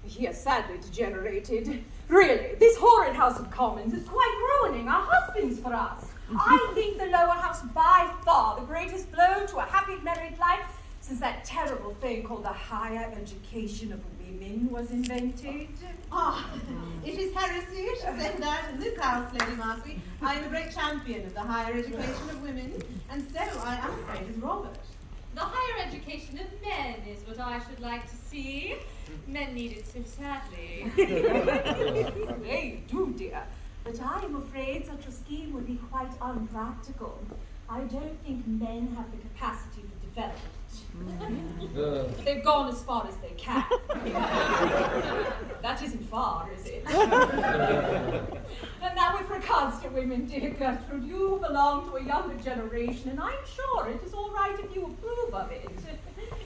Speaker 6: He has sadly degenerated. Really, this horrid House of Commons is quite ruining our husbands for us. I think the lower house by far the greatest blow to a happy married life since that terrible thing called the higher education of women was invented.
Speaker 4: It is heresy to say that in this house, Lady Markby. I am a great champion of the higher education of women, and so I am afraid is Robert.
Speaker 7: The higher education of men is what I should like to see. Men need it so sadly.
Speaker 6: They do, dear. But I am afraid such a scheme would be quite unpractical. I don't think men have the capacity for development. They've gone as far as they can. That isn't far, is it? regards to women, dear Gertrude, you belong to a younger generation, and I'm sure it is all right if you approve of it.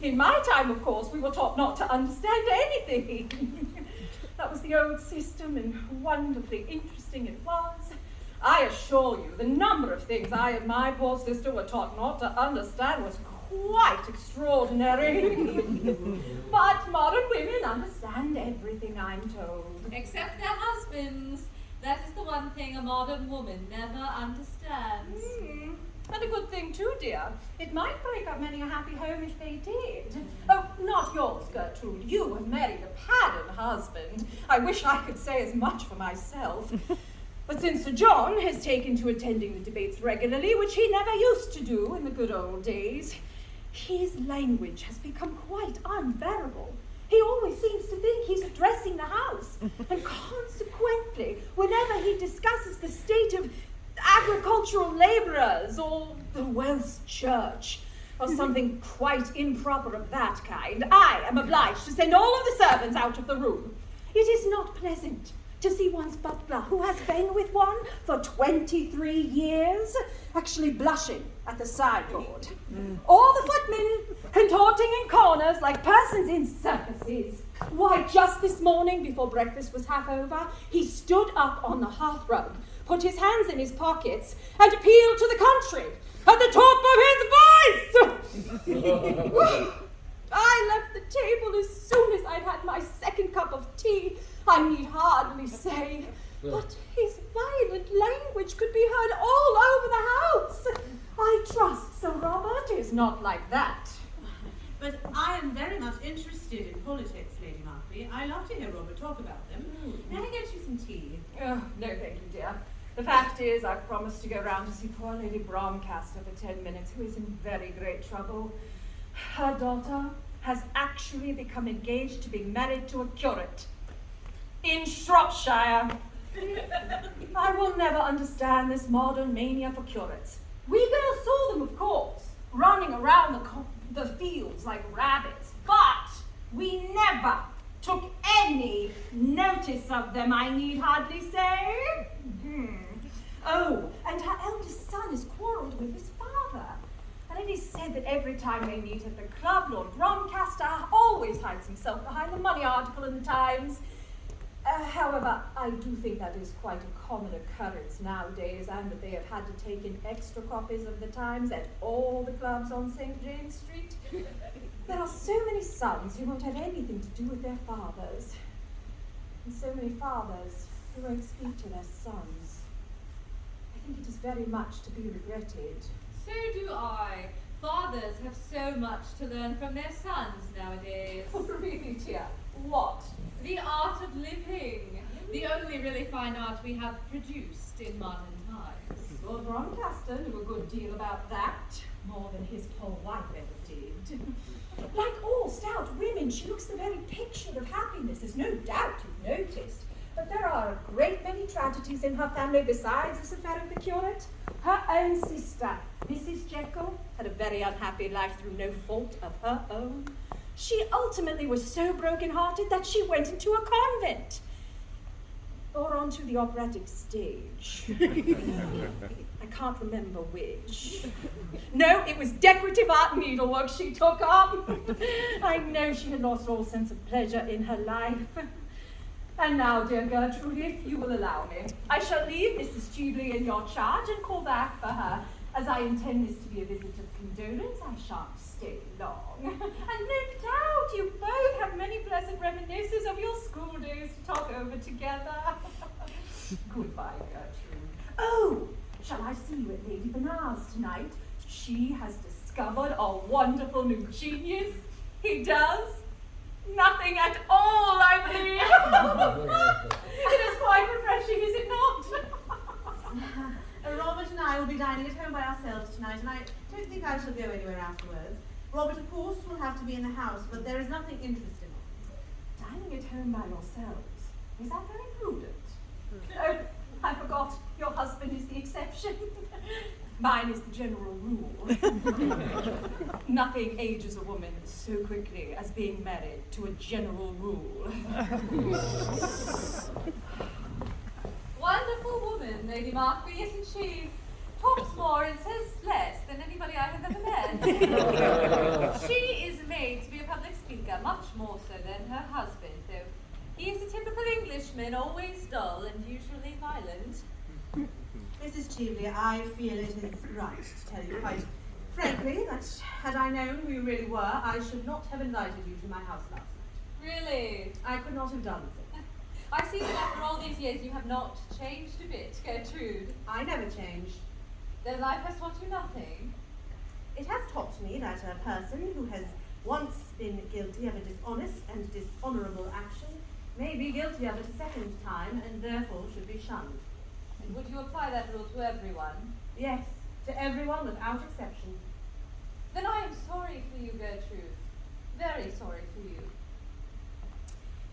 Speaker 6: In my time, of course, we were taught not to understand anything. That was the old system, and wonderfully interesting it was. I assure you, the number of things I and my poor sister were taught not to understand was quite extraordinary. But modern women understand everything, I'm told.
Speaker 7: Except their husbands. That is the one thing a modern woman never understands.
Speaker 6: And a good thing too, dear. It might break up many a happy home if they did. Oh, not yours, Gertrude. You have married a pattern husband. I wish I could say as much for myself. But since Sir John has taken to attending the debates regularly, which he never used to do in the good old days, his language has become quite unbearable. He always seems to think he's addressing the House, and consequently, whenever he discusses the state of agricultural labourers or the Welsh Church, or something quite improper of that kind, I am obliged to send all of the servants out of the room. It is not pleasant to see one's butler, who has been with one for 23 years, actually blushing at the sideboard. Or the footmen contorting in corners like persons in circuses. Why, just this morning, before breakfast was half over, he stood up on the hearthrug, put his hands in his pockets, and appealed to the country at the top of his voice! I left the table as soon as I'd had my second cup of tea, I need hardly say, but his violent language could be heard all over the house. I trust Sir Robert is not like that.
Speaker 4: But I am very much interested in politics, Lady Markby. I love to hear Robert talk about them. May I get you some tea?
Speaker 6: Oh, no, thank you, dear. The fact is, I've promised to go round to see poor Lady Bromcaster for 10 minutes, who is in very great trouble. Her daughter has actually become engaged to be married to a curate in Shropshire. I will never understand this modern mania for curates. We girls saw them, of course, running around the fields like rabbits, but we never took any notice of them, I need hardly say. Oh, and her eldest son has quarrelled with his father. And it is said that every time they meet at the club, Lord Bromcaster always hides himself behind the money article in the Times. However, I do think that is quite a common occurrence nowadays, and that they have had to take in extra copies of the Times at all the clubs on St. James Street. There are so many sons who won't have anything to do with their fathers, and so many fathers who won't speak to their sons. I think it is very much to be regretted.
Speaker 7: So do I. Fathers have so much to learn from their sons nowadays.
Speaker 6: Oh, really, dear? What?
Speaker 7: The art of living. The only really fine art we have produced in modern times.
Speaker 6: Lord Bromcaster knew a good deal about that, more than his poor wife ever did. Like all stout women, she looks the very picture of happiness. There's no doubt you've noticed. But there are a great many tragedies in her family besides this affair of the curate. Her own sister, Mrs. Jekyll, had a very unhappy life through no fault of her own. She ultimately was so broken-hearted that she went into a convent. Or onto the operatic stage. I can't remember which. No, it was decorative art needlework she took up. I know she had lost all sense of pleasure in her life. And now, dear Gertrude, if you will allow me, I shall leave Mrs. Cheveley in your charge and call back for her. As I intend this to be a visit of condolence, I shan't stay long. And no doubt you both have many pleasant reminiscences of your school days to talk over together. Goodbye, Gertrude. Oh, shall I see you at Lady Bernard's tonight? She has discovered a wonderful new genius. He does nothing at all, I believe. It is quite refreshing, is it not?
Speaker 4: Robert and I will be dining at home by ourselves tonight, and I don't think I shall go anywhere afterwards. Robert, of course, will have to be in the house, but there is nothing interesting.
Speaker 6: Dining at home by yourselves? Is that very prudent? Oh, I forgot. Your husband is the exception. Mine is the general rule. Nothing ages a woman so quickly as being married to a general rule.
Speaker 7: Wonderful woman, Lady Markby, isn't she? Talks more and says less than anybody I have ever met. She is made to be a public speaker, much more so than her husband, though he is a typical Englishman, always dull and usually violent.
Speaker 4: Mrs. Cheveley, I feel it is right to tell you quite frankly that had I known who you really were, I should not have invited you to my house last night.
Speaker 7: Really?
Speaker 4: I could not have done so.
Speaker 7: I see that after all these years you have not changed a bit, Gertrude.
Speaker 4: I never changed.
Speaker 7: Then life has taught you nothing.
Speaker 4: It has taught me that a person who has once been guilty of a dishonest and dishonourable action may be guilty of it a second time and therefore should be shunned.
Speaker 7: And would you apply that rule to everyone?
Speaker 4: Yes, to everyone without exception.
Speaker 7: Then I am sorry for you, Gertrude. Very sorry for you.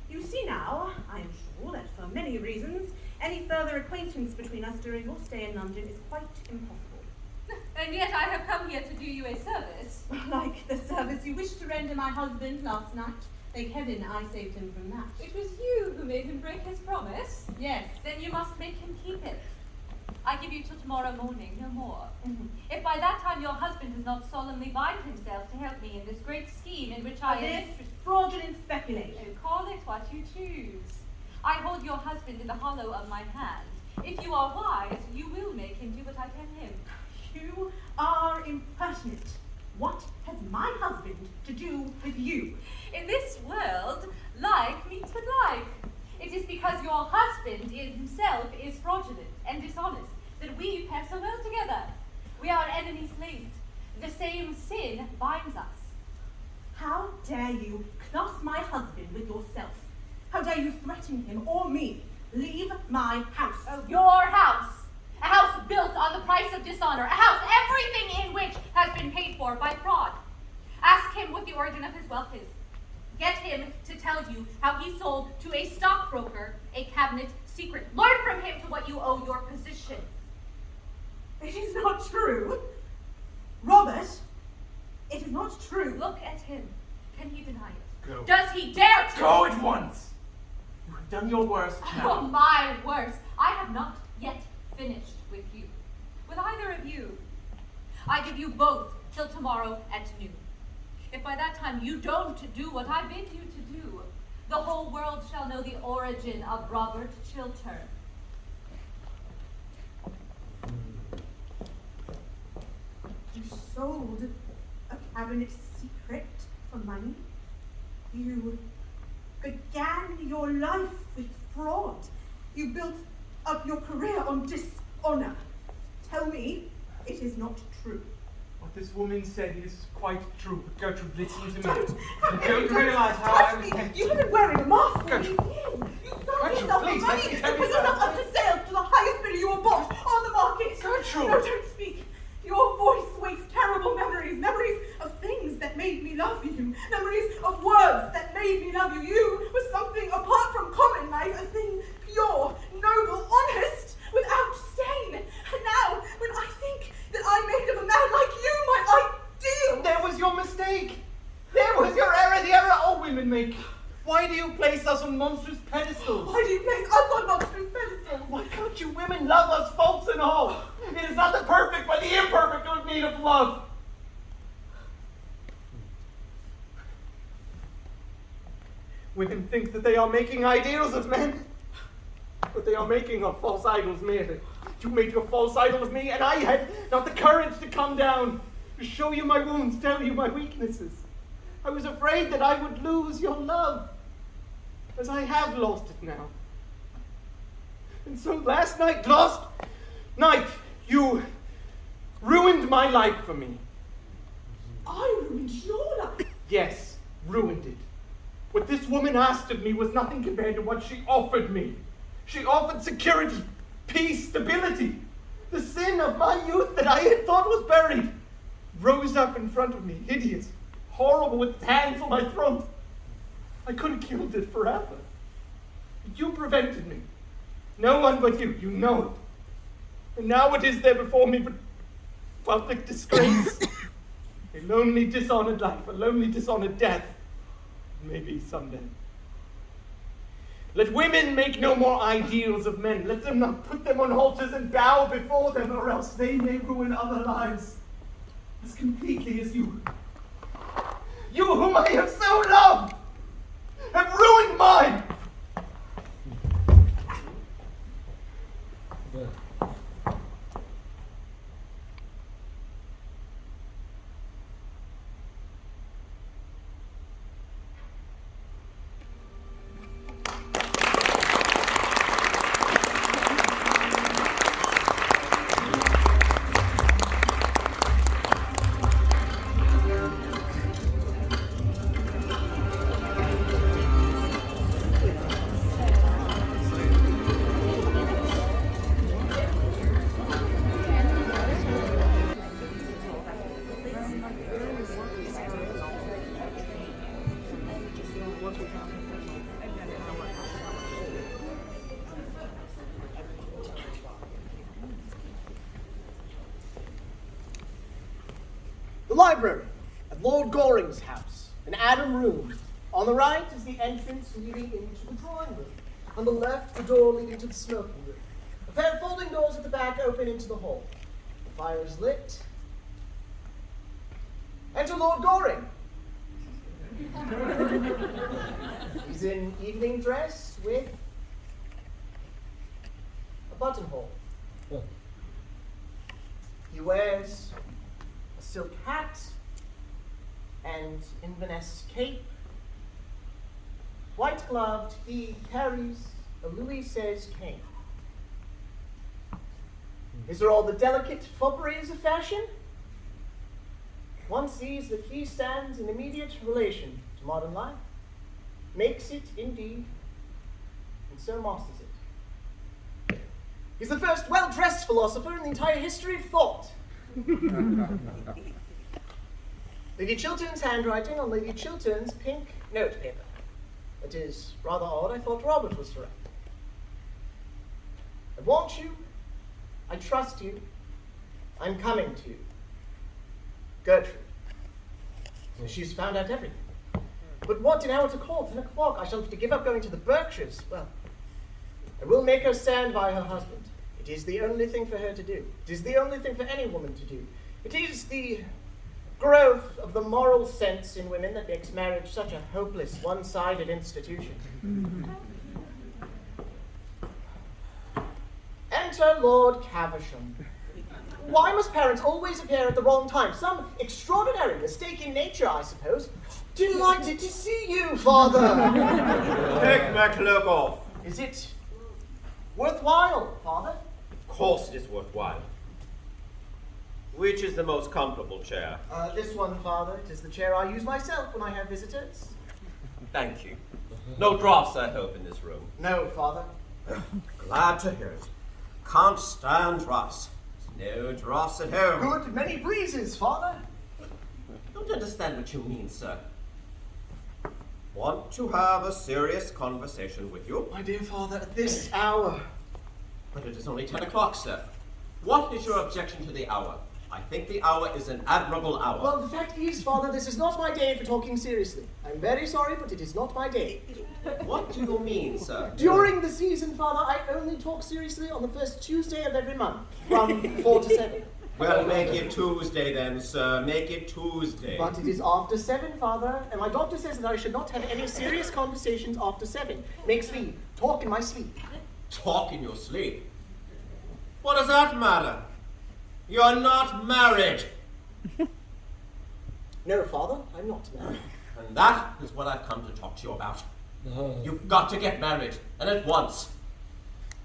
Speaker 4: You see now, I am sure that for many reasons, any further acquaintance between us during your stay in London is quite impossible.
Speaker 7: And yet I have come here to do you a service.
Speaker 4: Like the service you wished to render my husband last night. Thank heaven I saved him from that.
Speaker 7: It was you who made him break his promise.
Speaker 4: Yes.
Speaker 7: Then you must make him keep it. I give you till tomorrow morning, no more.
Speaker 4: Mhm.
Speaker 7: If by that time your husband does not solemnly bind himself to help me in this great scheme in which I am...
Speaker 4: This fraudulent speculation.
Speaker 7: Oh, call it what you choose. I hold your husband in the hollow of my hand. If you are wise, you will make him do what I tell him.
Speaker 4: You are impertinent. What has my husband to do with you?
Speaker 7: In this world, like meets with like. It is because your husband himself is fraudulent and dishonest that we pair so well together. We are enemies linked. The same sin binds us.
Speaker 4: How dare you class my husband with yourself? How dare you threaten him or me? Leave my house.
Speaker 7: Oh, your house. A house built on the price of dishonor. A house everything in which has been paid for by fraud. Ask him what the origin of his wealth is. Get him to tell you how he sold to a stockbroker a cabinet secret. Learn from him to what you owe your position.
Speaker 4: It is not true. Robert, it is not true.
Speaker 7: Look at him. Can he deny it?
Speaker 8: Go.
Speaker 7: Does he dare to?
Speaker 8: Go at once! You have done your worst
Speaker 7: Oh,
Speaker 8: now.
Speaker 7: my worst. I have not yet finished with you. With either of you. I give you both till tomorrow at noon. If by that time you don't do what I bid you to do, the whole world shall know the origin of Robert Chiltern.
Speaker 4: You sold a cabinet secret for money. You began your life with fraud. You built up your career on dishonor. Tell me it is not true.
Speaker 8: What this woman said is quite true. But Gertrude, listen to me.
Speaker 4: Don't
Speaker 8: You don't realize how I was
Speaker 4: touch me. You have been wearing a mask all these
Speaker 8: Gertrude.
Speaker 4: years. You sold
Speaker 8: Gertrude,
Speaker 4: yourself
Speaker 8: please,
Speaker 4: for money.
Speaker 8: let me
Speaker 4: You
Speaker 8: tell you
Speaker 4: put yourself
Speaker 8: something.
Speaker 4: up for sale to the highest bidder you were bought on the market.
Speaker 8: Gertrude.
Speaker 4: No, don't speak. Your voice wakes terrible memories. Memories of things that made me love you. Memories of words that made me love you. You were something apart from common life. A thing pure, noble, honest, without stain. And now, when I think that I made of a man like you my ideal.
Speaker 8: There was your mistake. There was your error, the error all women make. Why do you place us on monstrous pedestals?
Speaker 4: Why do you place us on monstrous pedestals?
Speaker 8: Why can't you women love us, faults and all? It is not the perfect, but the imperfect who have need of love. Women think that they are making ideals of men, but they are making of false idols merely. You made your false idol of me, and I had not the courage to come down, to show you my wounds, tell you my weaknesses. I was afraid that I would lose your love, as I have lost it now. And so last night, you ruined my life for me.
Speaker 4: I ruined your life.
Speaker 8: Yes, ruined it. What this woman asked of me was nothing compared to what she offered me. She offered security, peace, stability. The sin of my youth that I had thought was buried rose up in front of me, hideous, horrible, with its hands on my throat. I could have killed it forever. But you prevented me. No one but you know it. And now it is there before me, but public disgrace. A lonely, dishonored life, a lonely, dishonored death. Maybe someday. Let women make no more ideals of men. Let them not put them on altars and bow before them, or else they may ruin other lives as completely as you. You whom I have so loved have ruined mine.
Speaker 2: Library at Lord Goring's house, an Adam room. On the right is the entrance leading into the drawing room. On the left, the door leading to the smoking room. A pair of folding doors at the back open into the hall. The fire is lit. Enter Lord Goring. He's in evening dress with a buttonhole. He wears a silk hat and Inverness cape. White gloved, he carries a Lili says cane. These are all the delicate fopperies of fashion. One sees that he stands in immediate relation to modern life, makes it indeed, and so masters it. He's the first well-dressed philosopher in the entire history of thought. Lady Chiltern's handwriting on Lady Chiltern's pink notepaper. It is rather odd. I thought Robert was correct. I want you. I trust you. I'm coming to you. Gertrude. She's found out everything. But what an hour to call, 10 o'clock. I shall have to give up going to the Berkshires. Well, I will make her stand by her husband. It is the only thing for her to do. It is the only thing for any woman to do. It is the growth of the moral sense in women that makes marriage such a hopeless, one-sided institution. Enter Lord Caversham. Why must parents always appear at the wrong time? Some extraordinary mistake in nature, I suppose. Delighted to see you, Father.
Speaker 3: Take my cloak off.
Speaker 2: Is it worthwhile, Father?
Speaker 3: Of course it is worthwhile. Which is the most comfortable chair?
Speaker 2: This one, Father. It is the chair I use myself when I have visitors.
Speaker 3: Thank you. No draughts, I hope, in this room.
Speaker 2: No, Father.
Speaker 3: Glad to hear it. Can't stand draughts. No draughts at home.
Speaker 2: Good many breezes, Father.
Speaker 3: Don't understand what you mean, sir. Want to have a serious conversation with you?
Speaker 2: My dear Father, at this hour.
Speaker 3: But it is only 10 o'clock, sir. What is your objection to the hour? I think the hour is an admirable hour.
Speaker 2: Well, the fact is, Father, this is not my day for talking seriously. I'm very sorry, but it is not my day.
Speaker 3: What do you mean, sir?
Speaker 2: During the season, Father, I only talk seriously on the first Tuesday of every month, from 4 to 7.
Speaker 3: Well, make it Tuesday then, sir. Make it Tuesday.
Speaker 2: But it is after 7, Father, and my doctor says that I should not have any serious conversations after 7. Makes me talk in my sleep.
Speaker 3: Talk in your sleep? What does that matter? You're not married.
Speaker 2: No, Father, I'm not married.
Speaker 3: And that is what I've come to talk to you about. You've got to get married, and at once.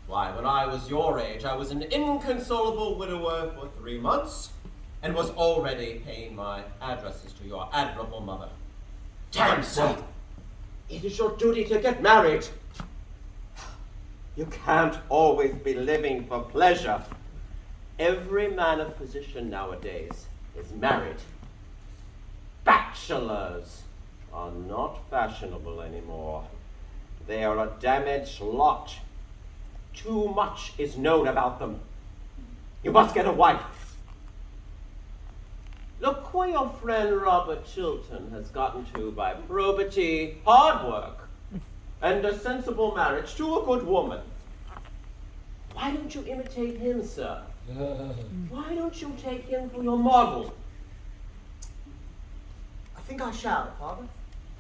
Speaker 3: Why, when I was your age, I was an inconsolable widower for 3 months, and was already paying my addresses to your admirable mother. Damn, sir! It is your duty to get married. You can't always be living for pleasure. Every man of position nowadays is married. Bachelors are not fashionable anymore. They are a damaged lot. Too much is known about them. You must get a wife. Look where your friend Robert Chiltern has gotten to by probity, hard work, and a sensible marriage to a good woman. Why don't you imitate him, sir? Why don't you take him for your model?
Speaker 2: I think I shall, Father.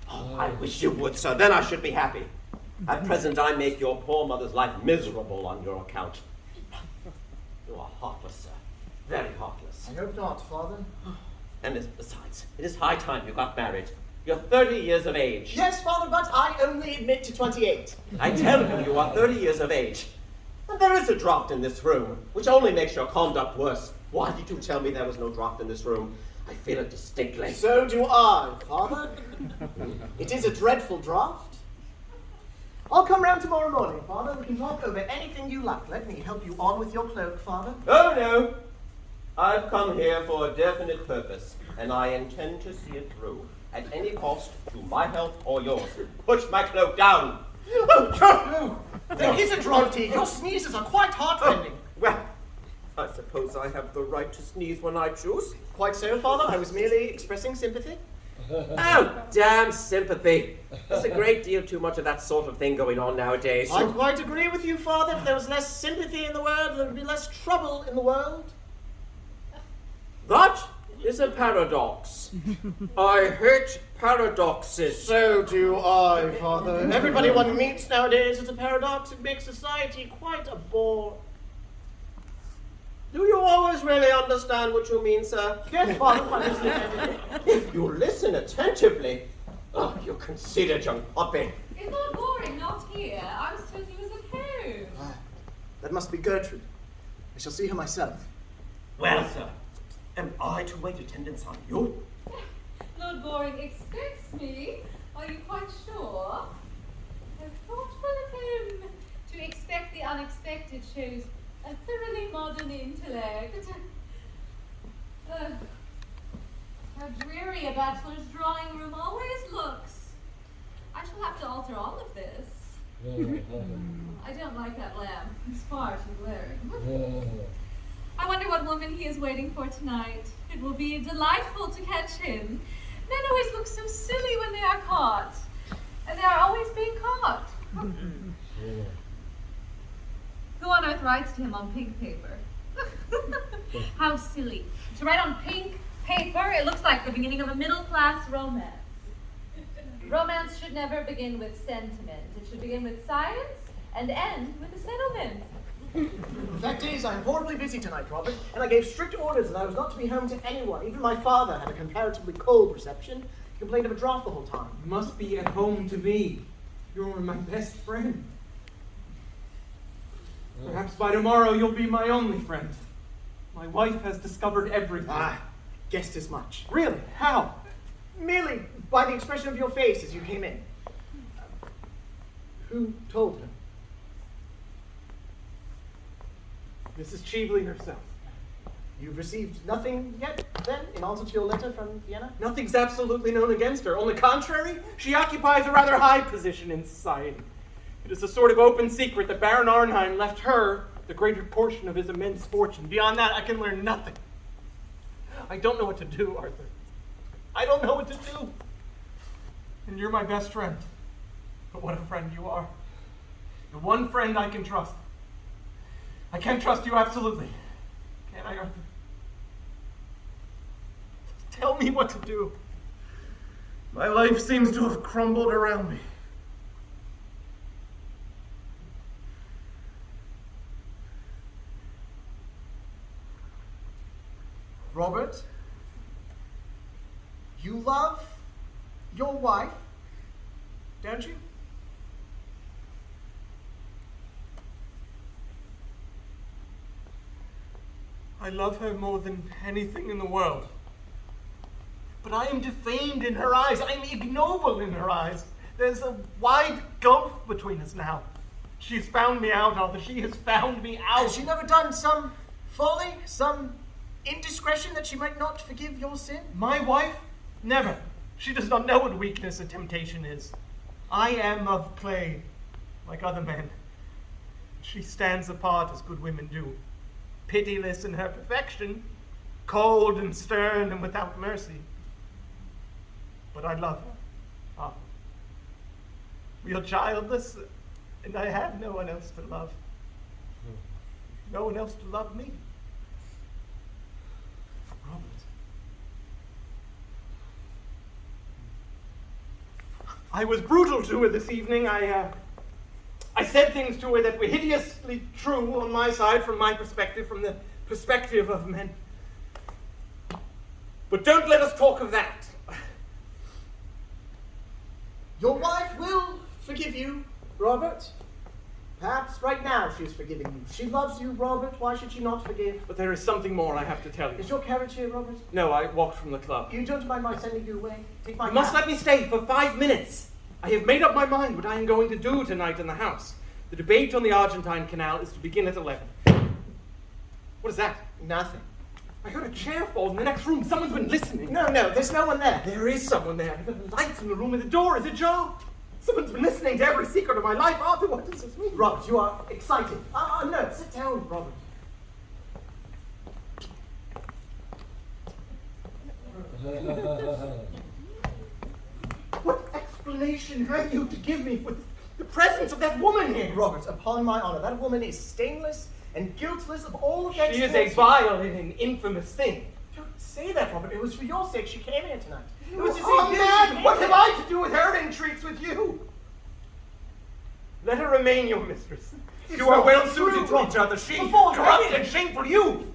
Speaker 3: Oh, I wish you would, sir. Then I should be happy. At present, I make your poor mother's life miserable on your account. You are heartless, sir. Very heartless.
Speaker 2: I hope not, Father.
Speaker 3: And besides, it is high time you got married. You're 30 years of age.
Speaker 2: Yes, Father, but I only admit to 28.
Speaker 3: I tell you, you are 30 years of age. And there is a draught in this room, which only makes your conduct worse. Why did you tell me there was no draught in this room? I feel it distinctly.
Speaker 2: So do I, Father. It is a dreadful draught. I'll come round tomorrow morning, Father. We can talk over anything you like. Let me help you on with your cloak, Father.
Speaker 3: Oh, no. I've come here for a definite purpose, and I intend to see it through, at any cost, to my health or yours. Push my cloak down.
Speaker 2: There is a draught here. Your sneezes are quite heartrending.
Speaker 3: Well, I suppose I have the right to sneeze when I choose.
Speaker 2: Quite so, Father. I was merely expressing sympathy.
Speaker 3: Oh, damn sympathy. There's a great deal too much of that sort of thing going on nowadays.
Speaker 2: I quite agree with you, Father. If there was less sympathy in the world, there would be less trouble in the world.
Speaker 3: That is a paradox. I hate paradoxes.
Speaker 2: So do I, Father. Everybody one meets nowadays is a paradox. It makes society quite a bore.
Speaker 3: Do you always really understand what you mean, sir?
Speaker 2: Yes, Father, quite attentively.
Speaker 3: If you listen attentively, oh, you conceited young puppy.
Speaker 7: Is Lord Goring not here? I was told he was at home.
Speaker 2: That must be Gertrude. I shall see her myself.
Speaker 3: Well, sir, am I to wait attendance on you?
Speaker 7: Lord Goring expects me. Are you quite sure? How thoughtful of him. To expect the unexpected shows a thoroughly modern intellect. How dreary a bachelor's drawing room always looks. I shall have to alter all of this. I don't like that lamp. It's far too glaring. I wonder what woman he is waiting for tonight. It will be delightful to catch him. Men always look so silly when they are caught. And they are always being caught. Who on earth writes to him on pink paper? How silly. To write on pink paper, it looks like the beginning of a middle-class romance. Romance should never begin with sentiment. It should begin with science and end with a settlement.
Speaker 2: The fact is, I am horribly busy tonight, Robert, and I gave strict orders that I was not to be home to anyone. Even my father had a comparatively cold reception. He complained of a draught the whole time.
Speaker 8: You must be at home to me. You're my best friend. Perhaps by tomorrow you'll be my only friend. My wife has discovered everything.
Speaker 2: Guessed as much.
Speaker 8: Really? How?
Speaker 2: Merely by the expression of your face as you came in. Who told her?
Speaker 8: Mrs. Cheveley herself.
Speaker 2: You've received nothing yet, then, in answer to your letter from Vienna?
Speaker 8: Nothing's absolutely known against her. On the contrary, she occupies a rather high position in society. It is a sort of open secret that Baron Arnheim left her the greater portion of his immense fortune. Beyond that, I can learn nothing. I don't know what to do, Arthur. I don't know what to do. And you're my best friend. But what a friend you are. The one friend I can trust. I can trust you absolutely. Can't I, Arthur? Tell me what to do. My life seems to have crumbled around me.
Speaker 2: Robert, you love your wife, don't you?
Speaker 8: I love her more than anything in the world. But I am defamed in her eyes. I am ignoble in her eyes. There's a wide gulf between us now. She's found me out, Arthur. She has found me out.
Speaker 2: Has she never done some folly, some indiscretion that she might not forgive your sin?
Speaker 8: My wife? Never. She does not know what weakness and temptation is. I am of clay, like other men. She stands apart as good women do. Pitiless in her perfection, cold and stern and without mercy. But I love her. We are childless, and I have no one else to love. No one else to love me. Robert. I was brutal to her this evening. I said things to her that were hideously true on my side, from my perspective, from the perspective of men. But don't let us talk of that.
Speaker 2: Your wife will forgive you, Robert. Perhaps right now she's forgiving you. She loves you, Robert. Why should she not forgive?
Speaker 8: But there is something more I have to tell you.
Speaker 2: Is your carriage here, Robert?
Speaker 8: No, I walked from the club.
Speaker 2: You don't mind my sending you away? Take my
Speaker 8: You must
Speaker 2: cab.
Speaker 8: let me stay for 5 minutes. I have made up my mind what I am going to do tonight in the house. The debate on the Argentine Canal is to begin at 11. What is that?
Speaker 2: Nothing.
Speaker 8: I heard a chair fall in the next room. Someone's been listening.
Speaker 2: No, there's no one there.
Speaker 8: There is someone there. The lights in the room and the door is ajar. Someone's been listening to every secret of my life. Arthur, what does this mean?
Speaker 2: Robert, you are excited. No, sit down, Robert.
Speaker 8: What explanation have you to give me for the presence of that woman here?
Speaker 2: Robert, upon my honor, that woman is stainless and guiltless of all offense.
Speaker 8: She is a vile and an infamous thing.
Speaker 2: Don't say that, Robert. It was for your sake she came here tonight. It was to see
Speaker 8: Oh,
Speaker 2: you.
Speaker 8: man, what have I to do with her intrigues with you? Let her remain your mistress.
Speaker 2: It's
Speaker 8: You are
Speaker 2: not
Speaker 8: well
Speaker 2: true,
Speaker 8: suited to
Speaker 2: Robert.
Speaker 8: each other. She,
Speaker 2: Before
Speaker 8: corrupt
Speaker 2: heaven.
Speaker 8: and shameful. You,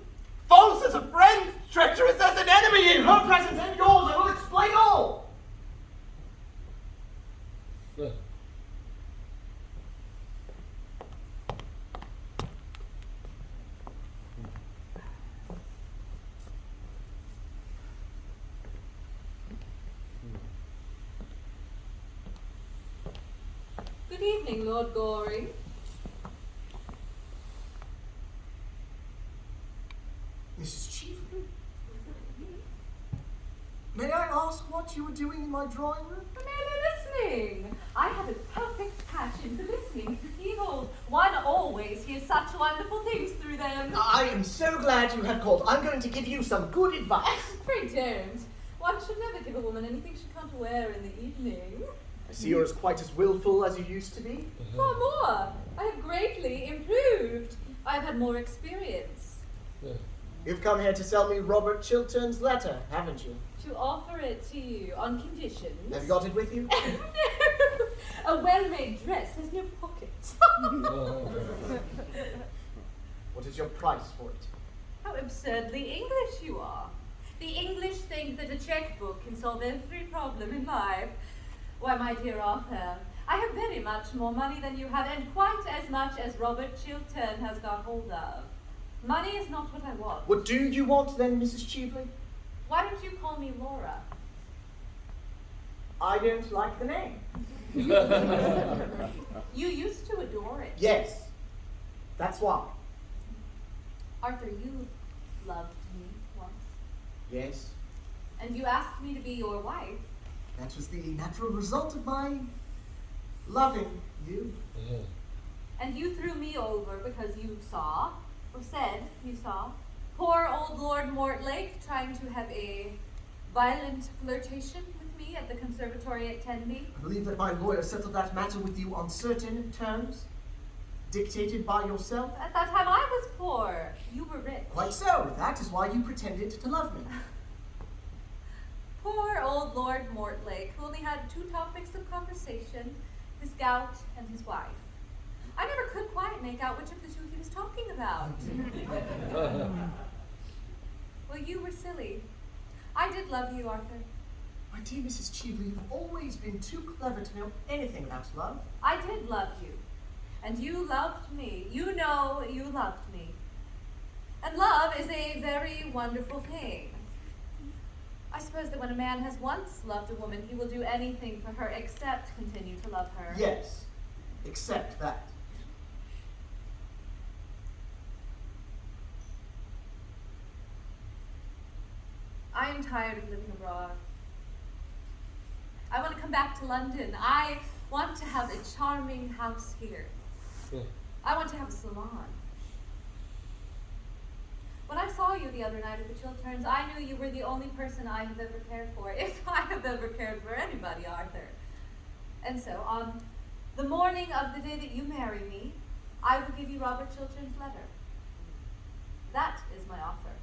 Speaker 8: false as a friend, treacherous as an enemy.
Speaker 2: In her presence and yours, I will explain all.
Speaker 7: Good evening, Lord Goring.
Speaker 2: Mrs. Cheveley? May I ask what you were doing in my drawing room?
Speaker 7: Merely listening. I have a perfect passion for listening to keyholes. One always hears such wonderful things through them.
Speaker 2: I am so glad you have called. I'm going to give you some good advice.
Speaker 7: Pray don't. One should never give a woman anything she can't wear in the evening.
Speaker 2: I see you're as quite as willful as you used to be.
Speaker 7: Far more. I have greatly improved. I have had more experience.
Speaker 2: You've come here to sell me Robert Chiltern's letter, haven't you?
Speaker 7: To offer it to you on conditions.
Speaker 2: Have you got it with you?
Speaker 7: No! A well-made dress has no pockets.
Speaker 2: What is your price for it?
Speaker 7: How absurdly English you are. The English think that a checkbook can solve every problem in life. Why, my dear Arthur, I have very much more money than you have, and quite as much as Robert Chiltern has got hold of. Money is not what I want.
Speaker 2: What do you want then, Mrs. Cheveley?
Speaker 7: Why don't you call me Laura?
Speaker 2: I don't like the name.
Speaker 7: You used to adore it.
Speaker 2: Yes. That's why.
Speaker 7: Arthur, you loved me once.
Speaker 2: Yes.
Speaker 7: And you asked me to be your wife.
Speaker 2: That was the natural result of my loving you.
Speaker 7: And you threw me over because you saw, or said you saw, poor old Lord Mortlake trying to have a violent flirtation with me at the conservatory at Tenby.
Speaker 2: I believe that my lawyer settled that matter with you on certain terms, dictated by yourself.
Speaker 7: At that time I was poor. You were rich.
Speaker 2: Quite so. That is why you pretended to love me.
Speaker 7: Poor old Lord Mortlake, who only had two topics of conversation, his gout and his wife. I never could quite make out which of the two he was talking about. Well, you were silly. I did love you, Arthur.
Speaker 2: My dear Mrs. Cheveley, you've always been too clever to know anything about love.
Speaker 7: I did love you. And you loved me. You know you loved me. And love is a very wonderful thing. I suppose that when a man has once loved a woman, he will do anything for her except continue to love her.
Speaker 2: Yes, except that.
Speaker 7: I am tired of living abroad. I want to come back to London. I want to have a charming house here. I want to have a salon. When I saw you the other night at the Chilterns, I knew you were the only person I have ever cared for, if I have ever cared for anybody, Arthur. And so, on The morning of the day that you marry me, I will give you Robert Chiltern's letter. That is my offer.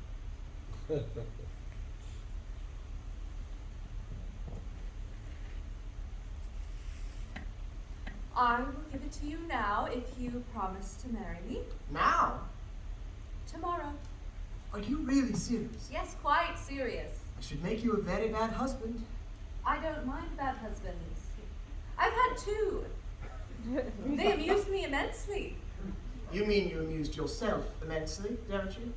Speaker 7: I will give it to you now if you promise to marry me.
Speaker 2: Now?
Speaker 7: Tomorrow.
Speaker 2: Are you really serious?
Speaker 7: Yes, quite serious.
Speaker 2: I should make you a very bad husband.
Speaker 7: I don't mind bad husbands. I've had two. They amused me immensely.
Speaker 2: You mean you amused yourself immensely, don't you?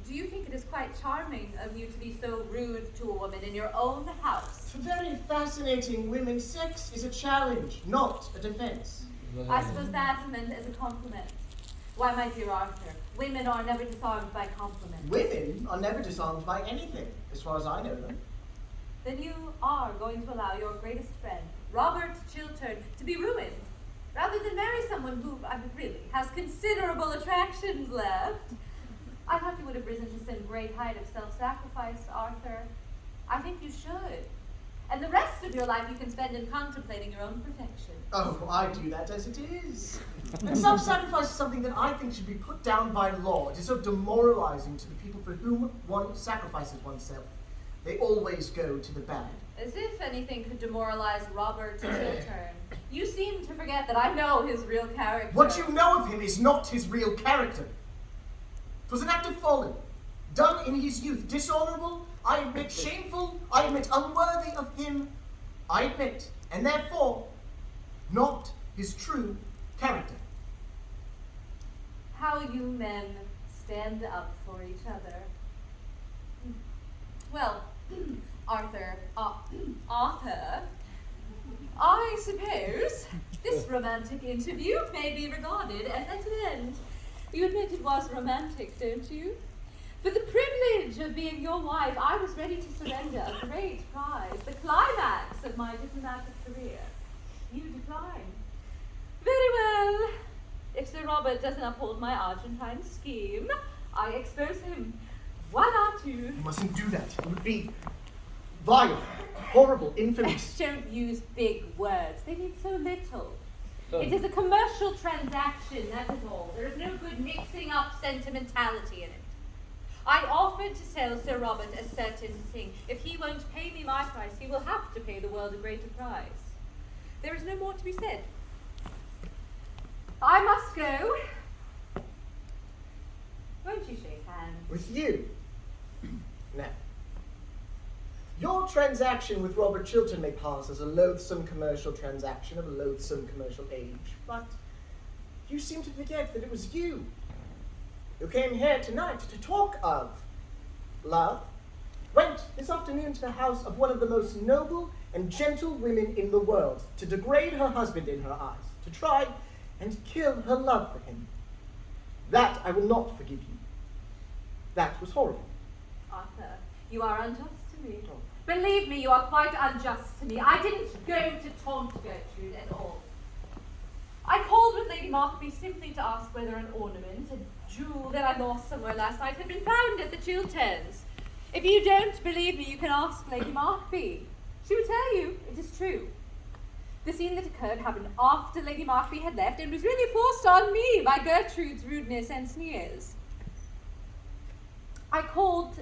Speaker 7: Do you think it is quite charming of you to be so rude to a woman in your own house?
Speaker 2: For very fascinating women, sex is a challenge, not a defense.
Speaker 7: I suppose that is meant as a compliment. Why, my dear Arthur, women are never disarmed by compliments.
Speaker 2: Women are never disarmed by anything, as far as I know them.
Speaker 7: Then you are going to allow your greatest friend, Robert Chiltern, to be ruined, rather than marry someone who, really has considerable attractions left. I thought you would have risen to some great height of self-sacrifice, Arthur. I think you should. And the rest of your life you can spend in contemplating your own perfection.
Speaker 2: Oh, I do that as it is. And self-sacrifice is something that I think should be put down by law. It is so demoralizing to the people for whom one sacrifices oneself. They always go to the bad.
Speaker 7: As if anything could demoralize Robert Chiltern. You seem to forget that I know his real character.
Speaker 2: What you know of him is not his real character. It was an act of folly, done in his youth, dishonorable, I admit, shameful, I admit, unworthy of him, I admit, and therefore, not his true character.
Speaker 7: How you men stand up for each other. Well, Arthur, I suppose this romantic interview may be regarded as at an end. You admit it was romantic, don't you? For the privilege of being your wife, I was ready to surrender a great prize, the climax of my diplomatic career. You declined. Very well. If Sir Robert doesn't uphold my Argentine scheme, I expose him. Why not you?
Speaker 2: You mustn't do that. It would be vile, horrible, infamous.
Speaker 7: Don't use big words. They mean so little. It is a commercial transaction, that is all. There is no good mixing up sentimentality in it. I offered to sell Sir Robert a certain thing. If he won't pay me my price, he will have to pay the world a greater price. There is no more to be said. I must go. Won't you shake hands?
Speaker 2: With you. Now, your transaction with Robert Chiltern may pass as a loathsome commercial transaction of a loathsome commercial age, but you seem to forget that it was you who came here tonight to talk of love, went this afternoon to the house of one of the most noble and gentle women in the world, to degrade her husband in her eyes, to try and kill her love for him. That I will not forgive you. That was horrible.
Speaker 7: Arthur, you are unjust to me. Believe me, you are quite unjust to me. I didn't go to taunt Gertrude at all. I called with Lady Markby simply to ask whether an ornament, a jewel that I lost somewhere last night, had been found at the Chilterns. If you don't believe me, you can ask Lady Markby. She will tell you it is true. The scene that occurred happened after Lady Markby had left and was really forced on me by Gertrude's rudeness and sneers. I called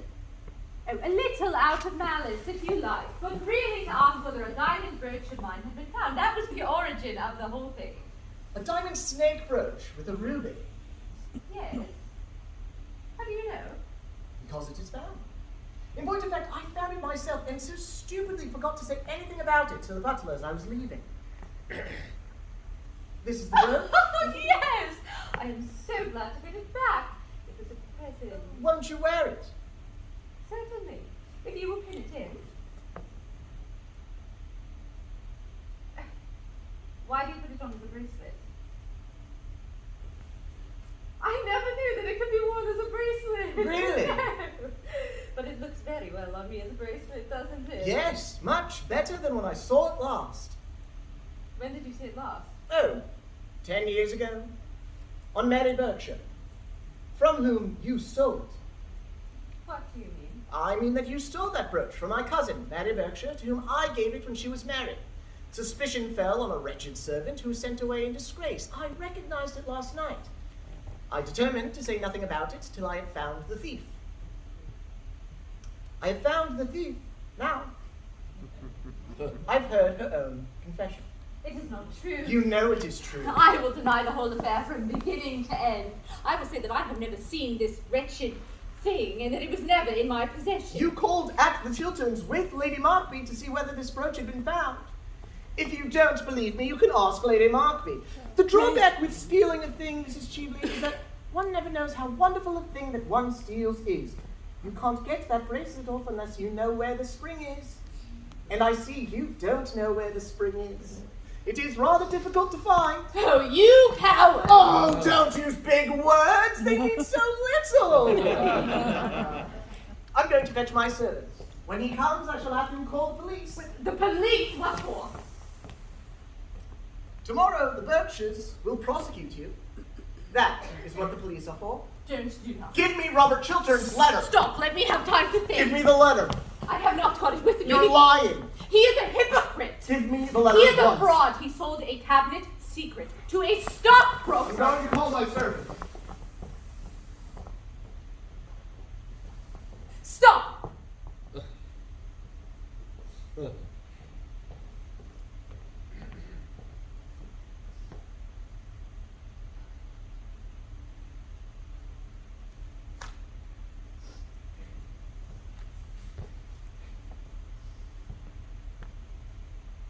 Speaker 7: a little out of malice, if you like, but really to ask whether a diamond brooch of mine had been found. That was the origin of the whole thing.
Speaker 2: A diamond snake brooch with a ruby.
Speaker 7: Yes. How do you know?
Speaker 2: Because it is found. In point of fact, I found it myself and so stupidly forgot to say anything about it to the butler as I was leaving. This is the brooch.
Speaker 7: Oh, yes! I am so glad to get it back. It was a present.
Speaker 2: Won't you wear it?
Speaker 7: Certainly. If you will pin it in. Why do you put it on as a bracelet? I never knew that it could be worn as a bracelet.
Speaker 2: Really?
Speaker 7: No. But it looks very well on me as a bracelet, doesn't it?
Speaker 2: Yes, much better than when I saw it last.
Speaker 7: When did you see it last?
Speaker 2: Oh, 10 years ago. On Mary Berkshire. From whom you stole it.
Speaker 7: What do you mean?
Speaker 2: I mean that you stole that brooch from my cousin, Mary Berkshire, to whom I gave it when she was married. Suspicion fell on a wretched servant who was sent away in disgrace. I recognized it last night. I determined to say nothing about it till I had found the thief. I have found the thief now. I've heard her own confession.
Speaker 7: It is not true.
Speaker 2: You know it is true.
Speaker 7: I will deny the whole affair from beginning to end. I will say that I have never seen this wretched thing and that it was never in my possession.
Speaker 2: You called at the Chilterns with Lady Markby to see whether this brooch had been found. If you don't believe me, you can ask Lady Markby. The drawback with stealing a thing, Mrs. Cheveley, is that one never knows how wonderful a thing that one steals is. You can't get that bracelet off unless you know where the spring is. And I see you don't know where the spring is. It is rather difficult to find.
Speaker 7: Oh, you coward!
Speaker 2: Oh, don't use big words. They mean so little. I'm going to fetch my servant. When he comes, I shall have him call the police.
Speaker 7: The police? What for?
Speaker 2: Tomorrow, the Berkshires will prosecute you. That is what the police are for.
Speaker 7: Don't do that.
Speaker 2: Give me Robert Chiltern's letter.
Speaker 7: Stop, let me have time to think.
Speaker 2: Give me the letter.
Speaker 7: I have not got it with me.
Speaker 2: You're lying.
Speaker 7: He is a hypocrite.
Speaker 2: Give me the letter
Speaker 7: He is
Speaker 2: at
Speaker 7: a
Speaker 2: once.
Speaker 7: fraud. He sold a cabinet secret to a stockbroker.
Speaker 2: I'm going to call my servant.
Speaker 7: Stop!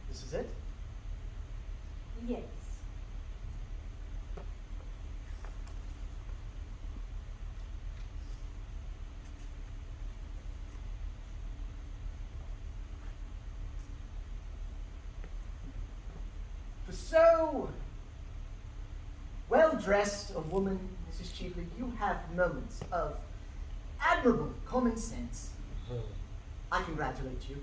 Speaker 2: This is it?
Speaker 7: Yes.
Speaker 2: For so well-dressed a woman, Mrs. Cheveley, you have moments of admirable common sense. I congratulate you.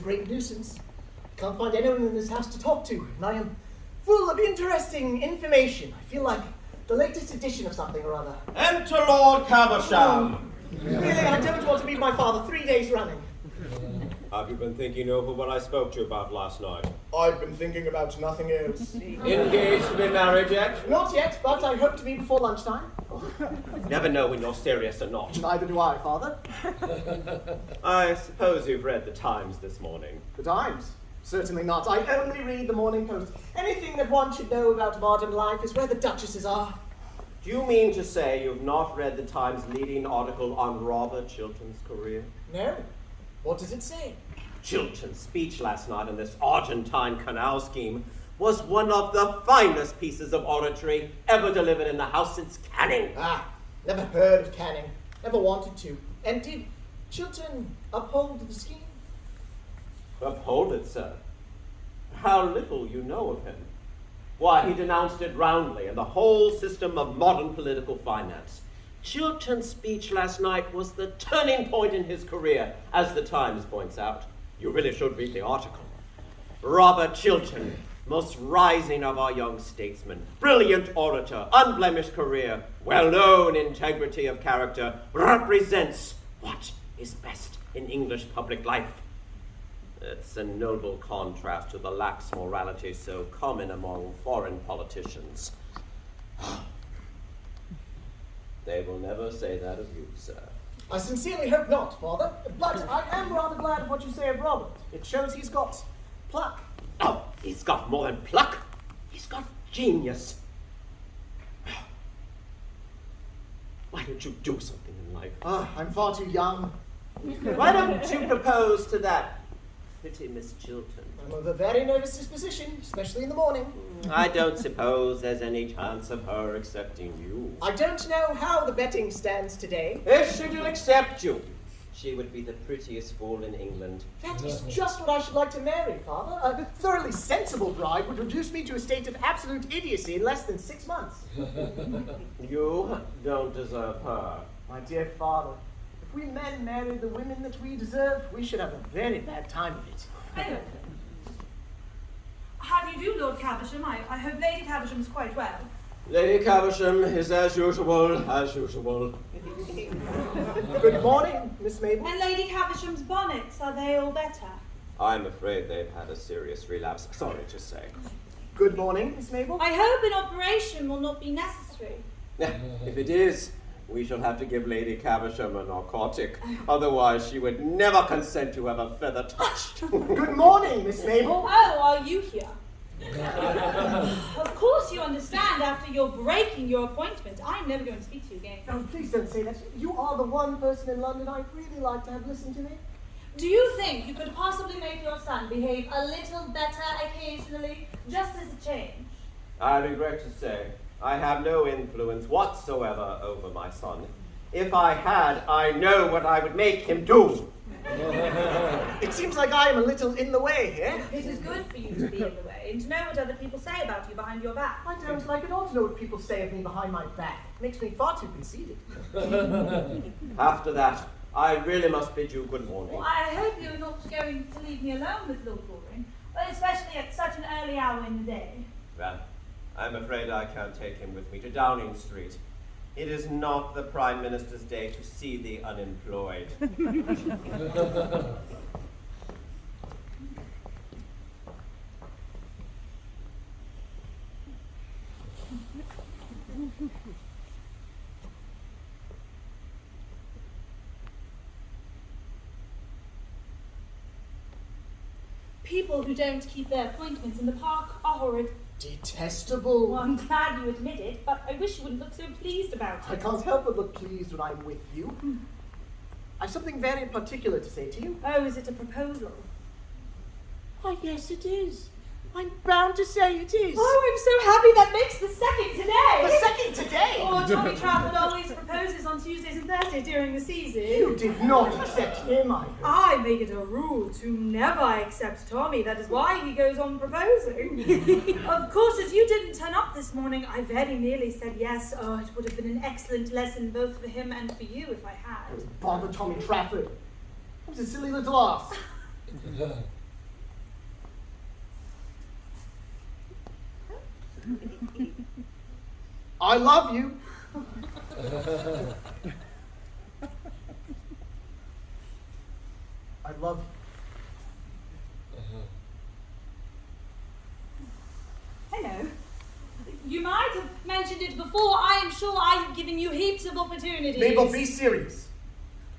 Speaker 2: Great nuisance. Can't find anyone in this house to talk to, and I am full of interesting information. I feel like the latest edition of something or other.
Speaker 3: Enter Lord Caversham.
Speaker 2: Really, I don't want to meet my father 3 days running.
Speaker 3: Have you been thinking over what I spoke to you about last night?
Speaker 2: I've been thinking about nothing else.
Speaker 3: Engaged to be married yet?
Speaker 2: Not yet, but I hope to be before lunchtime.
Speaker 3: Never know when you're serious or not.
Speaker 2: Neither do I, Father.
Speaker 3: I suppose you've read the Times this morning.
Speaker 2: The Times? Certainly not. I only read the Morning Post. Anything that one should know about modern life is where the duchesses are.
Speaker 3: Do you mean to say you've not read the Times' leading article on Robert Chiltern's career?
Speaker 2: No. What does it say?
Speaker 3: Chiltern's speech last night on this Argentine canal scheme was one of the finest pieces of oratory ever delivered in the House since Canning.
Speaker 2: Ah, never heard of Canning. Never wanted to. And did Chiltern uphold the scheme?
Speaker 3: Uphold it, sir. How little you know of him. Why, he denounced it roundly and the whole system of modern political finance. Chiltern's speech last night was the turning point in his career, as the Times points out. You really should read the article. Robert Chiltern, most rising of our young statesmen, brilliant orator, unblemished career, well-known integrity of character, represents what is best in English public life. It's a noble contrast to the lax morality so common among foreign politicians. They will never say that of you, sir.
Speaker 2: I sincerely hope not, Father, but I am rather glad of what you say of Robert. It shows he's got pluck.
Speaker 3: Oh, he's got more than pluck. He's got genius. Why don't you do something in life?
Speaker 2: I'm far too young.
Speaker 3: Why don't you propose to that pretty Miss Chiltern?
Speaker 2: I'm of a very nervous disposition, especially in the morning.
Speaker 3: I don't suppose there's any chance of her accepting you.
Speaker 2: I don't know how the betting stands today.
Speaker 3: If she will accept you, she would be the prettiest fool in England.
Speaker 2: That is just what I should like to marry, Father. A thoroughly sensible bride would reduce me to a state of absolute idiocy in less than 6 months.
Speaker 3: You don't deserve her.
Speaker 2: My dear Father, if we men marry the women that we deserve, we should have a very bad time of it.
Speaker 5: Anyway. How do you do, Lord Caversham? I hope Lady Caversham is quite well.
Speaker 3: Lady Caversham is as usual, as usual.
Speaker 2: Good morning, Miss Mabel.
Speaker 5: And Lady Caversham's bonnets, are they all better?
Speaker 3: I'm afraid they've had a serious relapse. Sorry to say.
Speaker 2: Good morning, Miss Mabel.
Speaker 5: I hope an operation will not be necessary.
Speaker 3: If it is, we shall have to give Lady Caversham a narcotic. Otherwise, she would never consent to have a feather touched.
Speaker 2: Good morning, Miss Mabel.
Speaker 5: Oh, are you here? Of course you understand after your breaking your appointment. I'm never going to speak to you again.
Speaker 2: Oh, please don't say that. You are the one person in London I'd really like to have listen to me.
Speaker 5: Do you think you could possibly make your son behave a little better occasionally, just as a change?
Speaker 3: I regret to say, I have no influence whatsoever over my son. If I had, I know what I would make him do.
Speaker 2: It seems like I am a little in the way here.
Speaker 5: It is good for you to be in the way and to know what other people say about you behind your back.
Speaker 2: I don't like at all to know what people say of me behind my back. It makes me far too conceited.
Speaker 3: After that, I really must bid you good morning.
Speaker 5: Well, I hope you're not going to leave me alone with Lord Goring, especially at such an early hour in the day.
Speaker 3: Well, I'm afraid I can't take him with me to Downing Street. It is not the Prime Minister's day to see the unemployed.
Speaker 5: People who don't keep their appointments in the park are horrid.
Speaker 2: Detestable.
Speaker 5: Well, I'm glad you admit it, but I wish you wouldn't look so pleased about
Speaker 2: I
Speaker 5: it.
Speaker 2: can't help but look pleased when I'm with you. I've something very particular to say to you.
Speaker 5: Oh, is it a proposal?
Speaker 2: Why, yes, it is. I'm bound to say it is.
Speaker 5: Oh, I'm so happy that makes the second today.
Speaker 2: The second today?
Speaker 5: Oh, Tommy Trafford always proposes on Tuesdays and Thursdays during the season.
Speaker 2: You did not accept him, I heard.
Speaker 5: I make it a rule to never accept Tommy. That is why he goes on proposing. Of course, as you didn't turn up this morning, I very nearly said yes. Oh, it would have been an excellent lesson both for him and for you if I had.
Speaker 2: Bother Tommy Trafford. I was a silly little ass. I love you. I love you.
Speaker 5: Hello. You might have mentioned it before. I am sure I have given you heaps of opportunities.
Speaker 2: Mabel, be serious.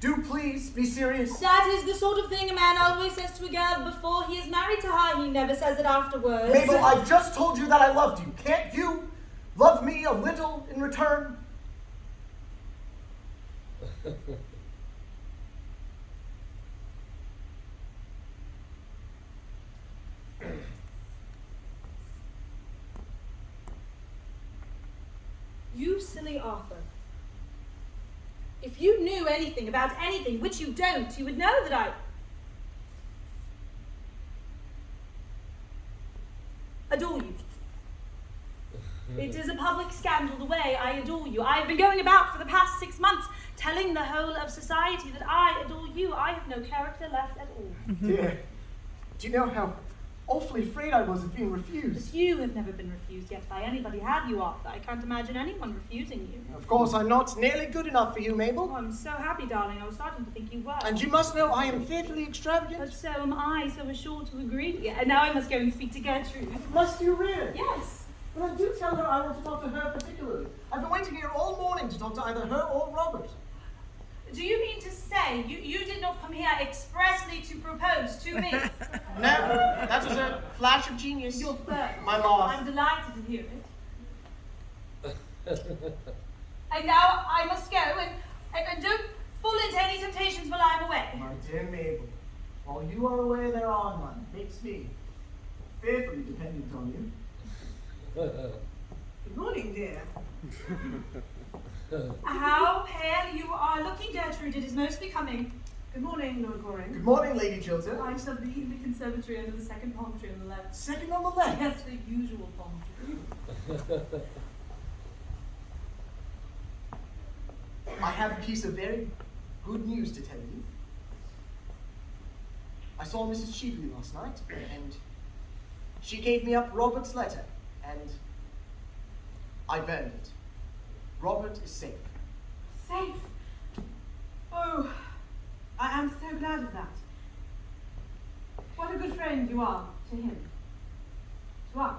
Speaker 2: Do please be serious.
Speaker 5: That is the sort of thing a man always says to a girl before he is married to her. He never says it afterwards.
Speaker 2: Mabel, I've just told you that I loved you. Can't you love me a little in return?
Speaker 5: You silly Arthur. If you knew anything about anything, which you don't, you would know that I adore you. It is a public scandal the way I adore you. I have been going about for the past 6 months telling the whole of society that I adore you. I have no character left at all.
Speaker 2: Dear, do you know how awfully afraid I was of being refused.
Speaker 5: But you have never been refused yet by anybody, have you, Arthur? I can't imagine anyone refusing you.
Speaker 2: Of course, I'm not nearly good enough for you, Mabel.
Speaker 5: Oh, I'm so happy, darling. I was starting to think you were.
Speaker 2: And you must know I am fearfully extravagant.
Speaker 5: But so am I, so we're sure to agree. And now I must go and speak to Gertrude.
Speaker 2: Must you really?
Speaker 5: Yes.
Speaker 2: Well, do tell her I want to talk to her particularly. I've been waiting here all morning to talk to either her or Robert.
Speaker 5: Do you mean to say you did not come here expressly to propose to me?
Speaker 2: No, that was a flash of genius.
Speaker 5: Your first.
Speaker 2: My loss.
Speaker 5: I'm delighted to hear it. And now I must go and don't fall into any temptations while I'm away.
Speaker 2: My dear Mabel, while you are away, there are none. Makes me fearfully dependent on you.
Speaker 4: Good morning, dear.
Speaker 5: How pale you are looking, Gertrude. It is most becoming.
Speaker 4: Good morning, Lord Goring.
Speaker 2: Good morning, Lady Chiltern.
Speaker 5: I shall be in the conservatory under the second palm tree on the left.
Speaker 2: Second on the left.
Speaker 5: That's the usual palm tree.
Speaker 2: I have a piece of very good news to tell you. I saw Mrs. Cheveley last night, and she gave me up Robert's letter, and I burned it. Robert is safe.
Speaker 4: Safe. Oh, I am so glad of that. What a good friend you are to him. To us.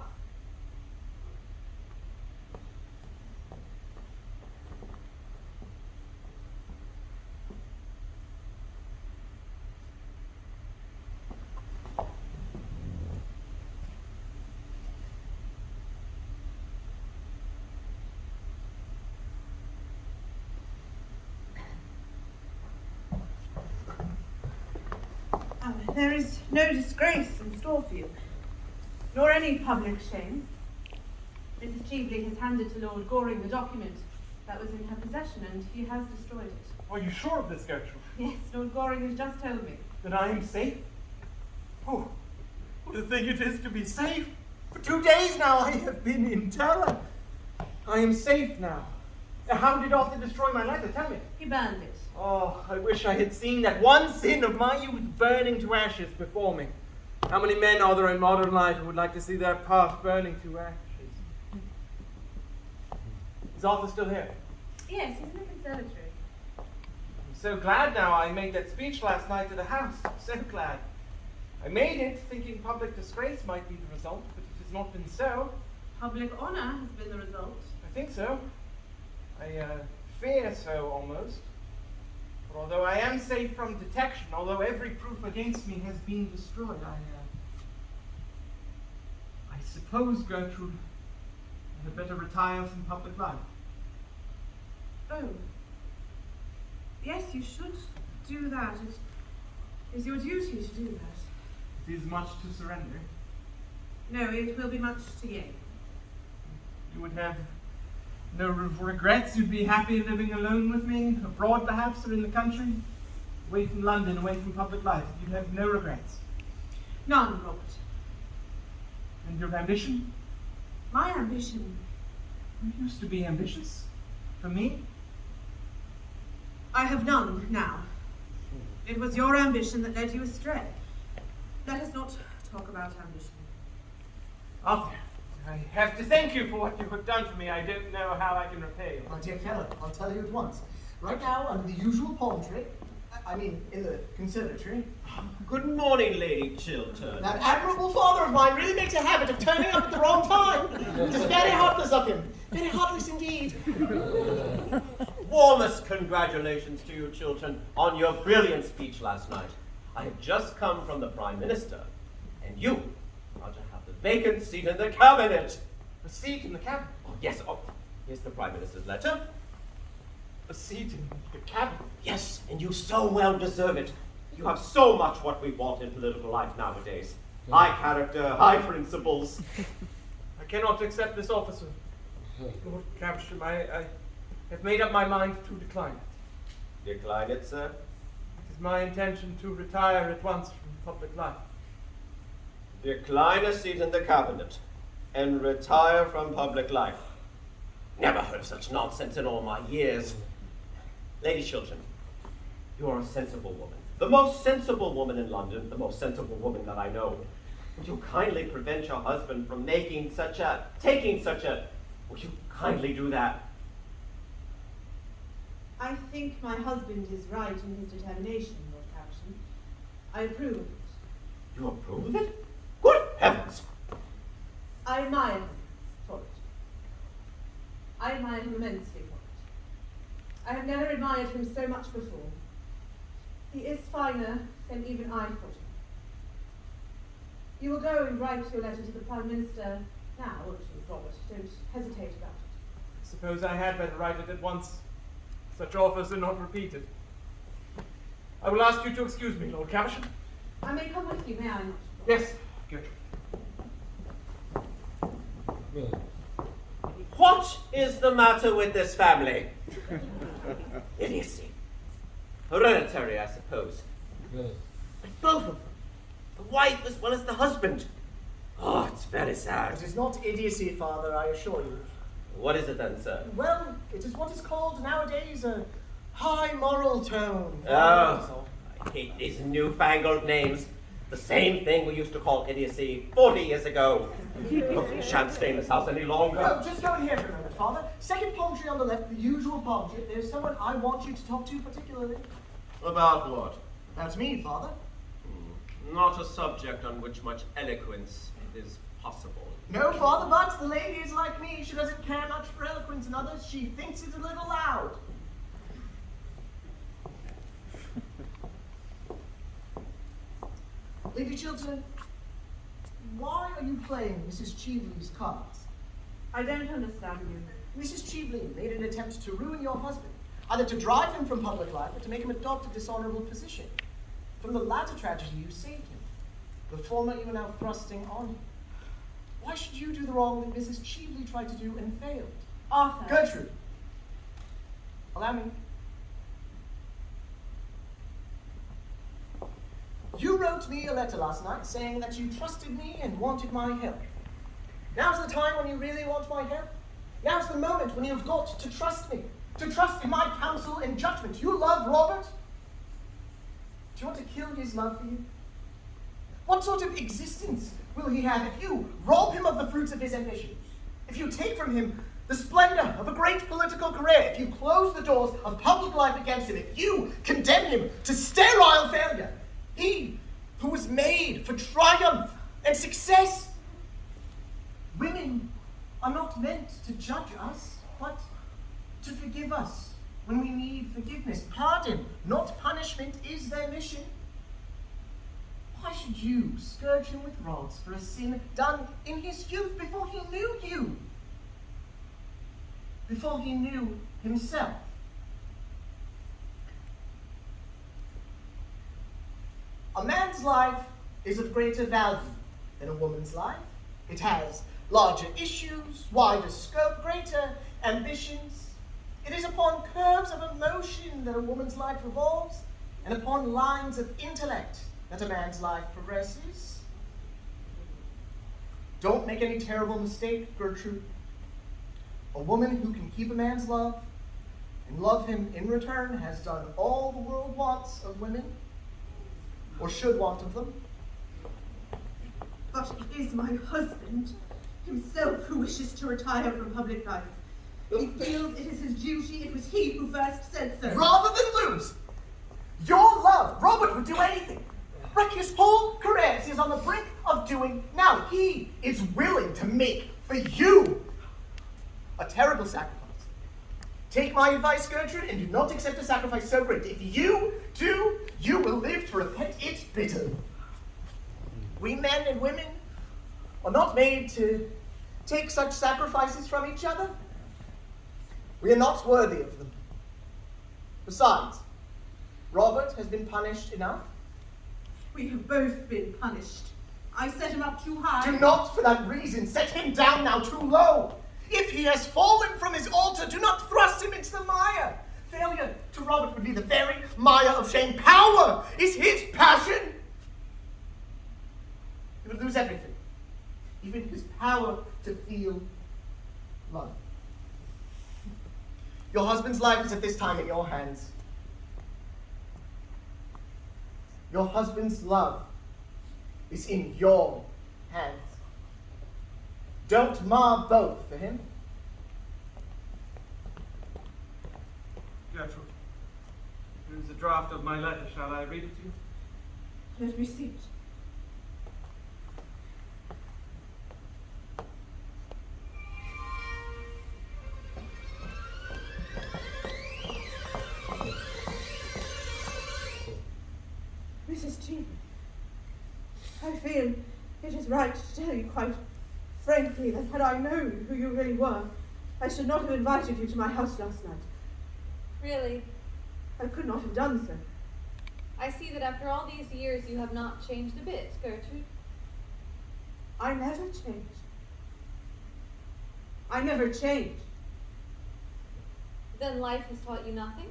Speaker 4: There is no disgrace in store for you, nor any public shame. Mrs. Cheveley has handed to Lord Goring the document that was in her possession, and he has destroyed it.
Speaker 8: Are you sure of this, Gertrude?
Speaker 4: Yes, Lord Goring has just told me.
Speaker 8: That I am safe? Oh, what a thing it is to be safe.
Speaker 2: For 2 days now I have been in terror.
Speaker 8: I am safe now. How did Arthur destroy my letter? Tell me.
Speaker 4: He burned it.
Speaker 8: Oh, I wish I had seen that one sin of my youth burning to ashes before me. How many men are there in modern life who would like to see their past burning to ashes? Is Arthur still here?
Speaker 4: Yes, he's in the conservatory.
Speaker 8: I'm so glad now I made that speech last night to the house. I'm so glad. I made it thinking public disgrace might be the result, but it has not been so.
Speaker 4: Public honour has been the result.
Speaker 8: I think so. I fear so almost. But although I am safe from detection, although every proof against me has been destroyed, I suppose, Gertrude, I had better retire from public life.
Speaker 4: Oh. Yes, you should do that. It is your duty to do that.
Speaker 8: It is much to surrender.
Speaker 4: No, it will be much to gain.
Speaker 8: You would have no regrets. You'd be happy living alone with me, abroad perhaps, or in the country, away from London, away from public life. You'd have no regrets.
Speaker 4: None, Robert.
Speaker 8: And your ambition?
Speaker 4: My ambition?
Speaker 8: You used to be ambitious. For me?
Speaker 4: I have none now. It was your ambition that led you astray. Let us not talk about ambition.
Speaker 8: Arthur, I have to thank you for what you have done for me. I don't know how I can repay you.
Speaker 2: My dear fellow, I'll tell you at once. Right now, under the usual palm tree, in the conservatory,
Speaker 3: Good morning, Lady Chiltern.
Speaker 2: that admirable father of mine really makes a habit of turning up at the wrong time. It is very heartless of him. Very heartless indeed.
Speaker 3: Warmest congratulations to you, Chiltern, on your brilliant speech last night. I have just come from the Prime Minister, and you are to have the vacant seat in the Cabinet.
Speaker 8: A seat in the cabinet?
Speaker 3: Oh, here's the Prime Minister's letter.
Speaker 8: A seat in the cabinet?
Speaker 3: Yes, and you so well deserve it. You have so much what we want in political life nowadays. High character, high principles.
Speaker 8: I cannot accept this office, Lord Caversham. I have made up my mind to decline it.
Speaker 3: Decline it, sir.
Speaker 8: It is my intention to retire at once from public life.
Speaker 3: Decline a seat in the Cabinet and retire from public life. Never heard of such nonsense in all my years. Lady Chiltern, you are a sensible woman. The most sensible woman in London, the most sensible woman that I know. Would you kindly prevent your husband from taking such a, would you kindly do that?
Speaker 4: I think my husband is right in his determination, Lord Caversham. I approve of it.
Speaker 3: You approve of it? Good heavens!
Speaker 4: I admire him for it. I admire him immensely for it. I have never admired him so much before. He is finer than even I thought him. You will go and write your letter to the Prime Minister now, won't you, Robert? Don't hesitate about it.
Speaker 8: I suppose I had better write it at once. Such offers are not repeated. I will ask you to excuse me, Lord Caversham.
Speaker 4: I may come with you, may I not?
Speaker 8: Yes, good.
Speaker 3: What is the matter with this family? Idiocy. Hereditary, I suppose. But both of them. The wife as well as the husband. Oh, it's very sad.
Speaker 2: It is not idiocy, Father, I assure you.
Speaker 3: What is it then, sir?
Speaker 2: Well, it is what is called nowadays a high moral tone.
Speaker 3: Oh, I hate these newfangled names. The same thing we used to call idiocy 40 years ago. Look, we shan't stay in this house any longer.
Speaker 2: No, just go in here for a minute, Father. Second palm tree on the left, the usual palm tree. There's someone I want you to talk to particularly.
Speaker 3: About what?
Speaker 2: That's me, Father.
Speaker 3: Not a subject on which much eloquence is possible.
Speaker 2: No, Father, but the lady is like me. She doesn't care much for eloquence in others. She thinks it's a little loud. Lady Chiltern, why are you playing Mrs. Cheveley's cards?
Speaker 4: I don't understand you.
Speaker 2: Mrs. Cheveley made an attempt to ruin your husband, either to drive him from public life or to make him adopt a dishonorable position. From the latter tragedy, you saved him. The former, you are now thrusting on him. Why should you do the wrong that Mrs. Cheveley tried to do and failed?
Speaker 4: Arthur.
Speaker 2: Gertrude, allow me. You wrote me a letter last night saying that you trusted me and wanted my help. Now's the time when you really want my help. Now's the moment when you've got to trust me, to trust in my counsel and judgment. You love Robert. Do you want to kill his love for you? What sort of existence will he have if you rob him of the fruits of his ambition? If you take from him the splendor of a great political career? If you close the doors of public life against him? If you condemn him to sterile failure? He who was made for triumph and success. Women are not meant to judge us, but to forgive us when we need forgiveness. Pardon, not punishment, is their mission. Why should you scourge him with rods for a sin done in his youth before he knew you? Before he knew himself? A man's life is of greater value than a woman's life. It has larger issues, wider scope, greater ambitions. It is upon curves of emotion that a woman's life revolves, and upon lines of intellect that a man's life progresses. Don't make any terrible mistake, Gertrude. A woman who can keep a man's love and love him in return has done all the world wants of women, or should want of them.
Speaker 4: But it is my husband himself who wishes to retire from public life. He feels it is his duty. It was he who first said so.
Speaker 2: Rather than lose your love, Robert would do anything. Wreck his whole career as he is on the brink of doing now. He is willing to make for you a terrible sacrifice. Take my advice, Gertrude, and do not accept a sacrifice so great. If you do, you will live to repent it bitterly. We men and women are not made to take such sacrifices from each other. We are not worthy of them. Besides, Robert has been punished enough.
Speaker 4: We have both been punished. I set him up too high.
Speaker 2: Do not, for that reason, set him down now too low. If he has fallen from his altar, do not thrust him into the mire. Failure to Robert would be the very mire of shame. Power is his passion. He would lose everything, even his power to feel love. Your husband's life is at this time in your hands. Your husband's love is in your hands. Don't mar both for him.
Speaker 8: Gertrude, here is a draft of my letter. Shall I read it to you?
Speaker 4: Let me see it. Mrs. Cheveley, I feel it is right to tell you quite frankly that had I known who you really were, I should not have invited you to my house last night.
Speaker 7: Really?
Speaker 4: I could not have done so.
Speaker 7: I see that after all these years you have not changed a bit, Gertrude.
Speaker 4: I never change. I never change.
Speaker 7: Then life has taught you nothing?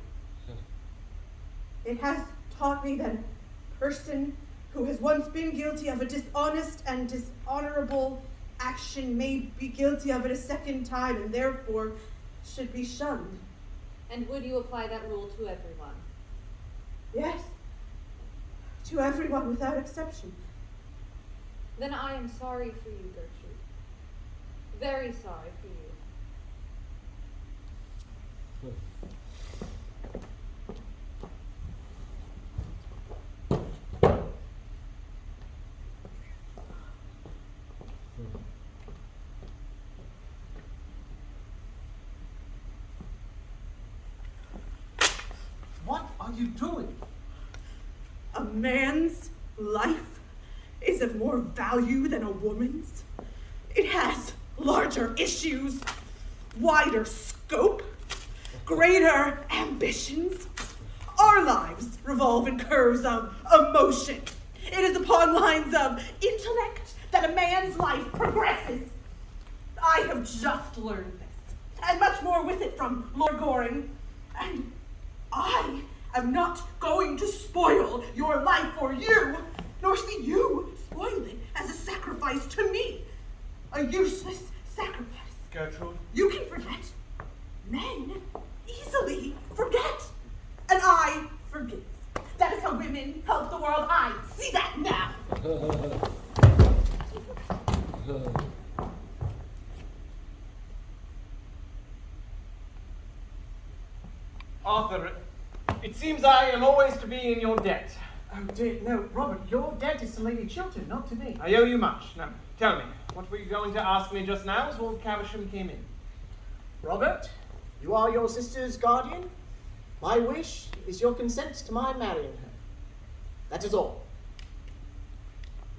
Speaker 4: It has taught me that a person who has once been guilty of a dishonest and dishonorable action may be guilty of it a second time and therefore should be shunned.
Speaker 7: And would you apply that rule to everyone?
Speaker 4: Yes, to everyone without exception.
Speaker 7: Then I am sorry for you, Gertrude. Very sorry for you.
Speaker 8: What are you doing?
Speaker 4: A man's life is of more value than a woman's. It has larger issues, wider scope, greater ambitions. Our lives revolve in curves of emotion. It is upon lines of intellect that a man's life progresses. I have just learned this, and much more with it from Lord Goring, and I am not going to spoil your life for you, nor see you spoil it as a sacrifice to me. A useless sacrifice.
Speaker 8: Gertrude.
Speaker 4: You can forget. Men easily forget. And I forgive. That is how women help the world. I see that now.
Speaker 8: Arthur, it seems I am always to be in your debt.
Speaker 2: Oh dear, no, Robert, your debt is to Lady Chiltern, not to me.
Speaker 8: I owe you much. Now, tell me, what were you going to ask me just now as Lord Caversham came in?
Speaker 2: Robert, you are your sister's guardian. My wish is your consent to my marrying her. That is all.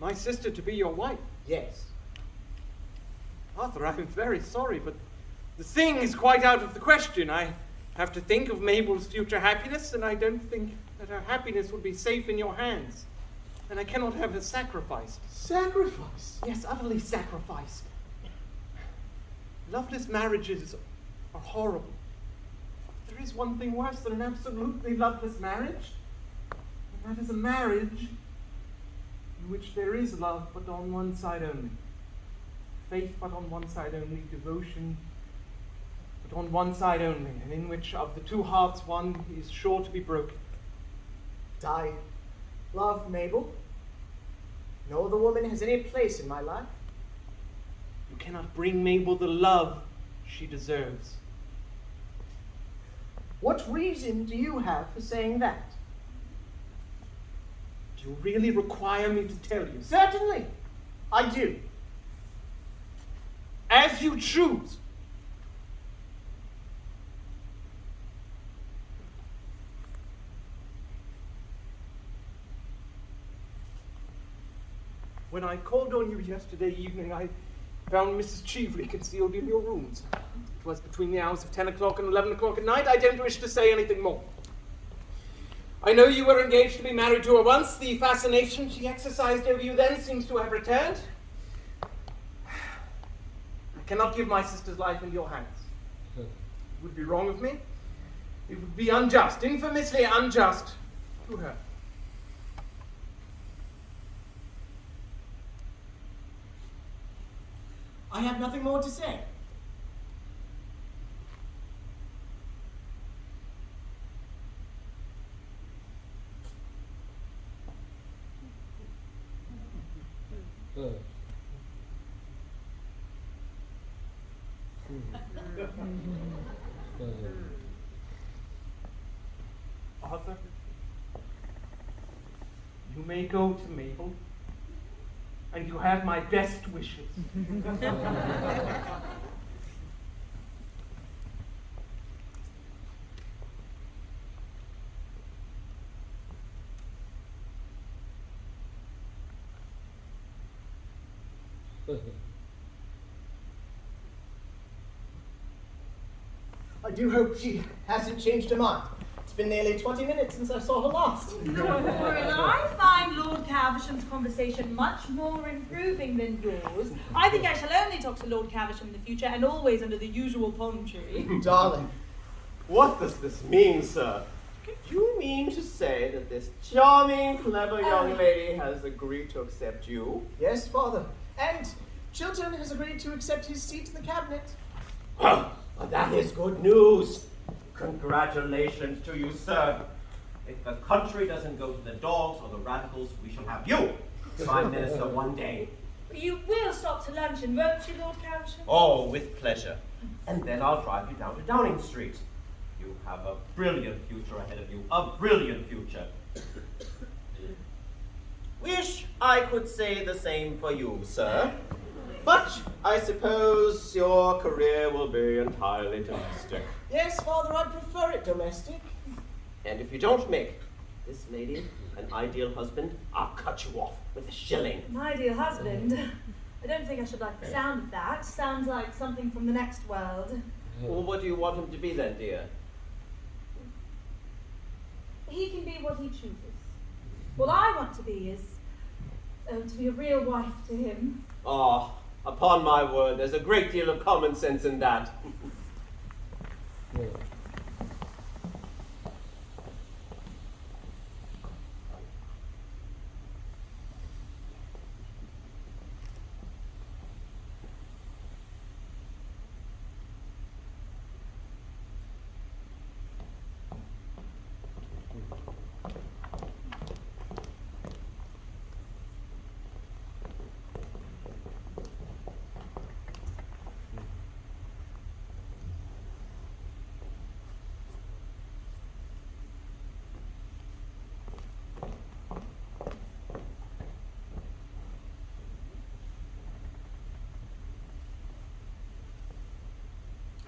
Speaker 8: My sister to be your wife?
Speaker 2: Yes.
Speaker 8: Arthur, I'm very sorry, but the thing is quite out of the question. I have to think of Mabel's future happiness, and I don't think that her happiness would be safe in your hands. And I cannot have her sacrificed.
Speaker 2: Sacrificed? Yes, utterly sacrificed.
Speaker 8: Loveless marriages are horrible. There is one thing worse than an absolutely loveless marriage, and that is a marriage in which there is love but on one side only, faith but on one side only, devotion but on one side only, and in which of the two hearts one is sure to be broken.
Speaker 2: I love Mabel. No other woman has any place in my life.
Speaker 8: You cannot bring Mabel the love she deserves.
Speaker 2: What reason do you have for saying that?
Speaker 8: Do you really require me to tell you?
Speaker 2: Certainly, I do.
Speaker 8: As you choose. When I called on you yesterday evening, I found Mrs. Cheveley concealed in your rooms. It was between the hours of 10 o'clock and 11 o'clock at night. I don't wish to say anything more. I know you were engaged to be married to her once. The fascination she exercised over you then seems to have returned. I cannot give my sister's life into your hands. It would be wrong of me. It would be unjust, infamously unjust to her.
Speaker 2: I have nothing more to say.
Speaker 8: Arthur, you may go to Mabel, and you have my best wishes.
Speaker 2: I do hope she hasn't changed her mind. It's been nearly 20 minutes since I saw her last.
Speaker 5: Well, I find Lord Caversham's conversation much more improving than yours. I think I shall only talk to Lord Caversham in the future, and always under the usual palm tree.
Speaker 2: Darling.
Speaker 3: What does this mean, sir? You mean to say that this charming, clever young lady has agreed to accept you?
Speaker 2: Yes, Father. And Chiltern has agreed to accept his seat in the cabinet.
Speaker 3: Well, that is good news. Congratulations to you, sir. If the country doesn't go to the dogs or the radicals, we shall have you Prime Minister one day.
Speaker 5: You will stop to luncheon, won't you, Lord Caversham?
Speaker 3: Oh, with pleasure. And then I'll drive you down to Downing Street. You have a brilliant future ahead of you. A brilliant future. Wish I could say the same for you, sir. But I suppose your career will be entirely domestic.
Speaker 2: Yes, Father, I prefer it domestic.
Speaker 3: And if you don't make this lady an ideal husband, I'll cut you off with a shilling.
Speaker 5: My dear husband, I don't think I should like the sound of that. Sounds like something from the next world.
Speaker 3: Well, what do you want him to be then, dear?
Speaker 5: He can be what he chooses. What I want to be is to be a real wife to him.
Speaker 3: Ah, upon my word, there's a great deal of common sense in that.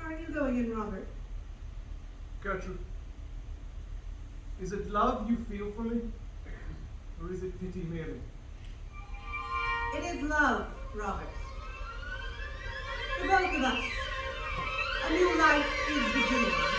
Speaker 4: Are you going in, Robert?
Speaker 8: Gertrude, is it love you feel for me? Or is it pity merely?
Speaker 4: It is love, Robert. For both of us, a new life is beginning.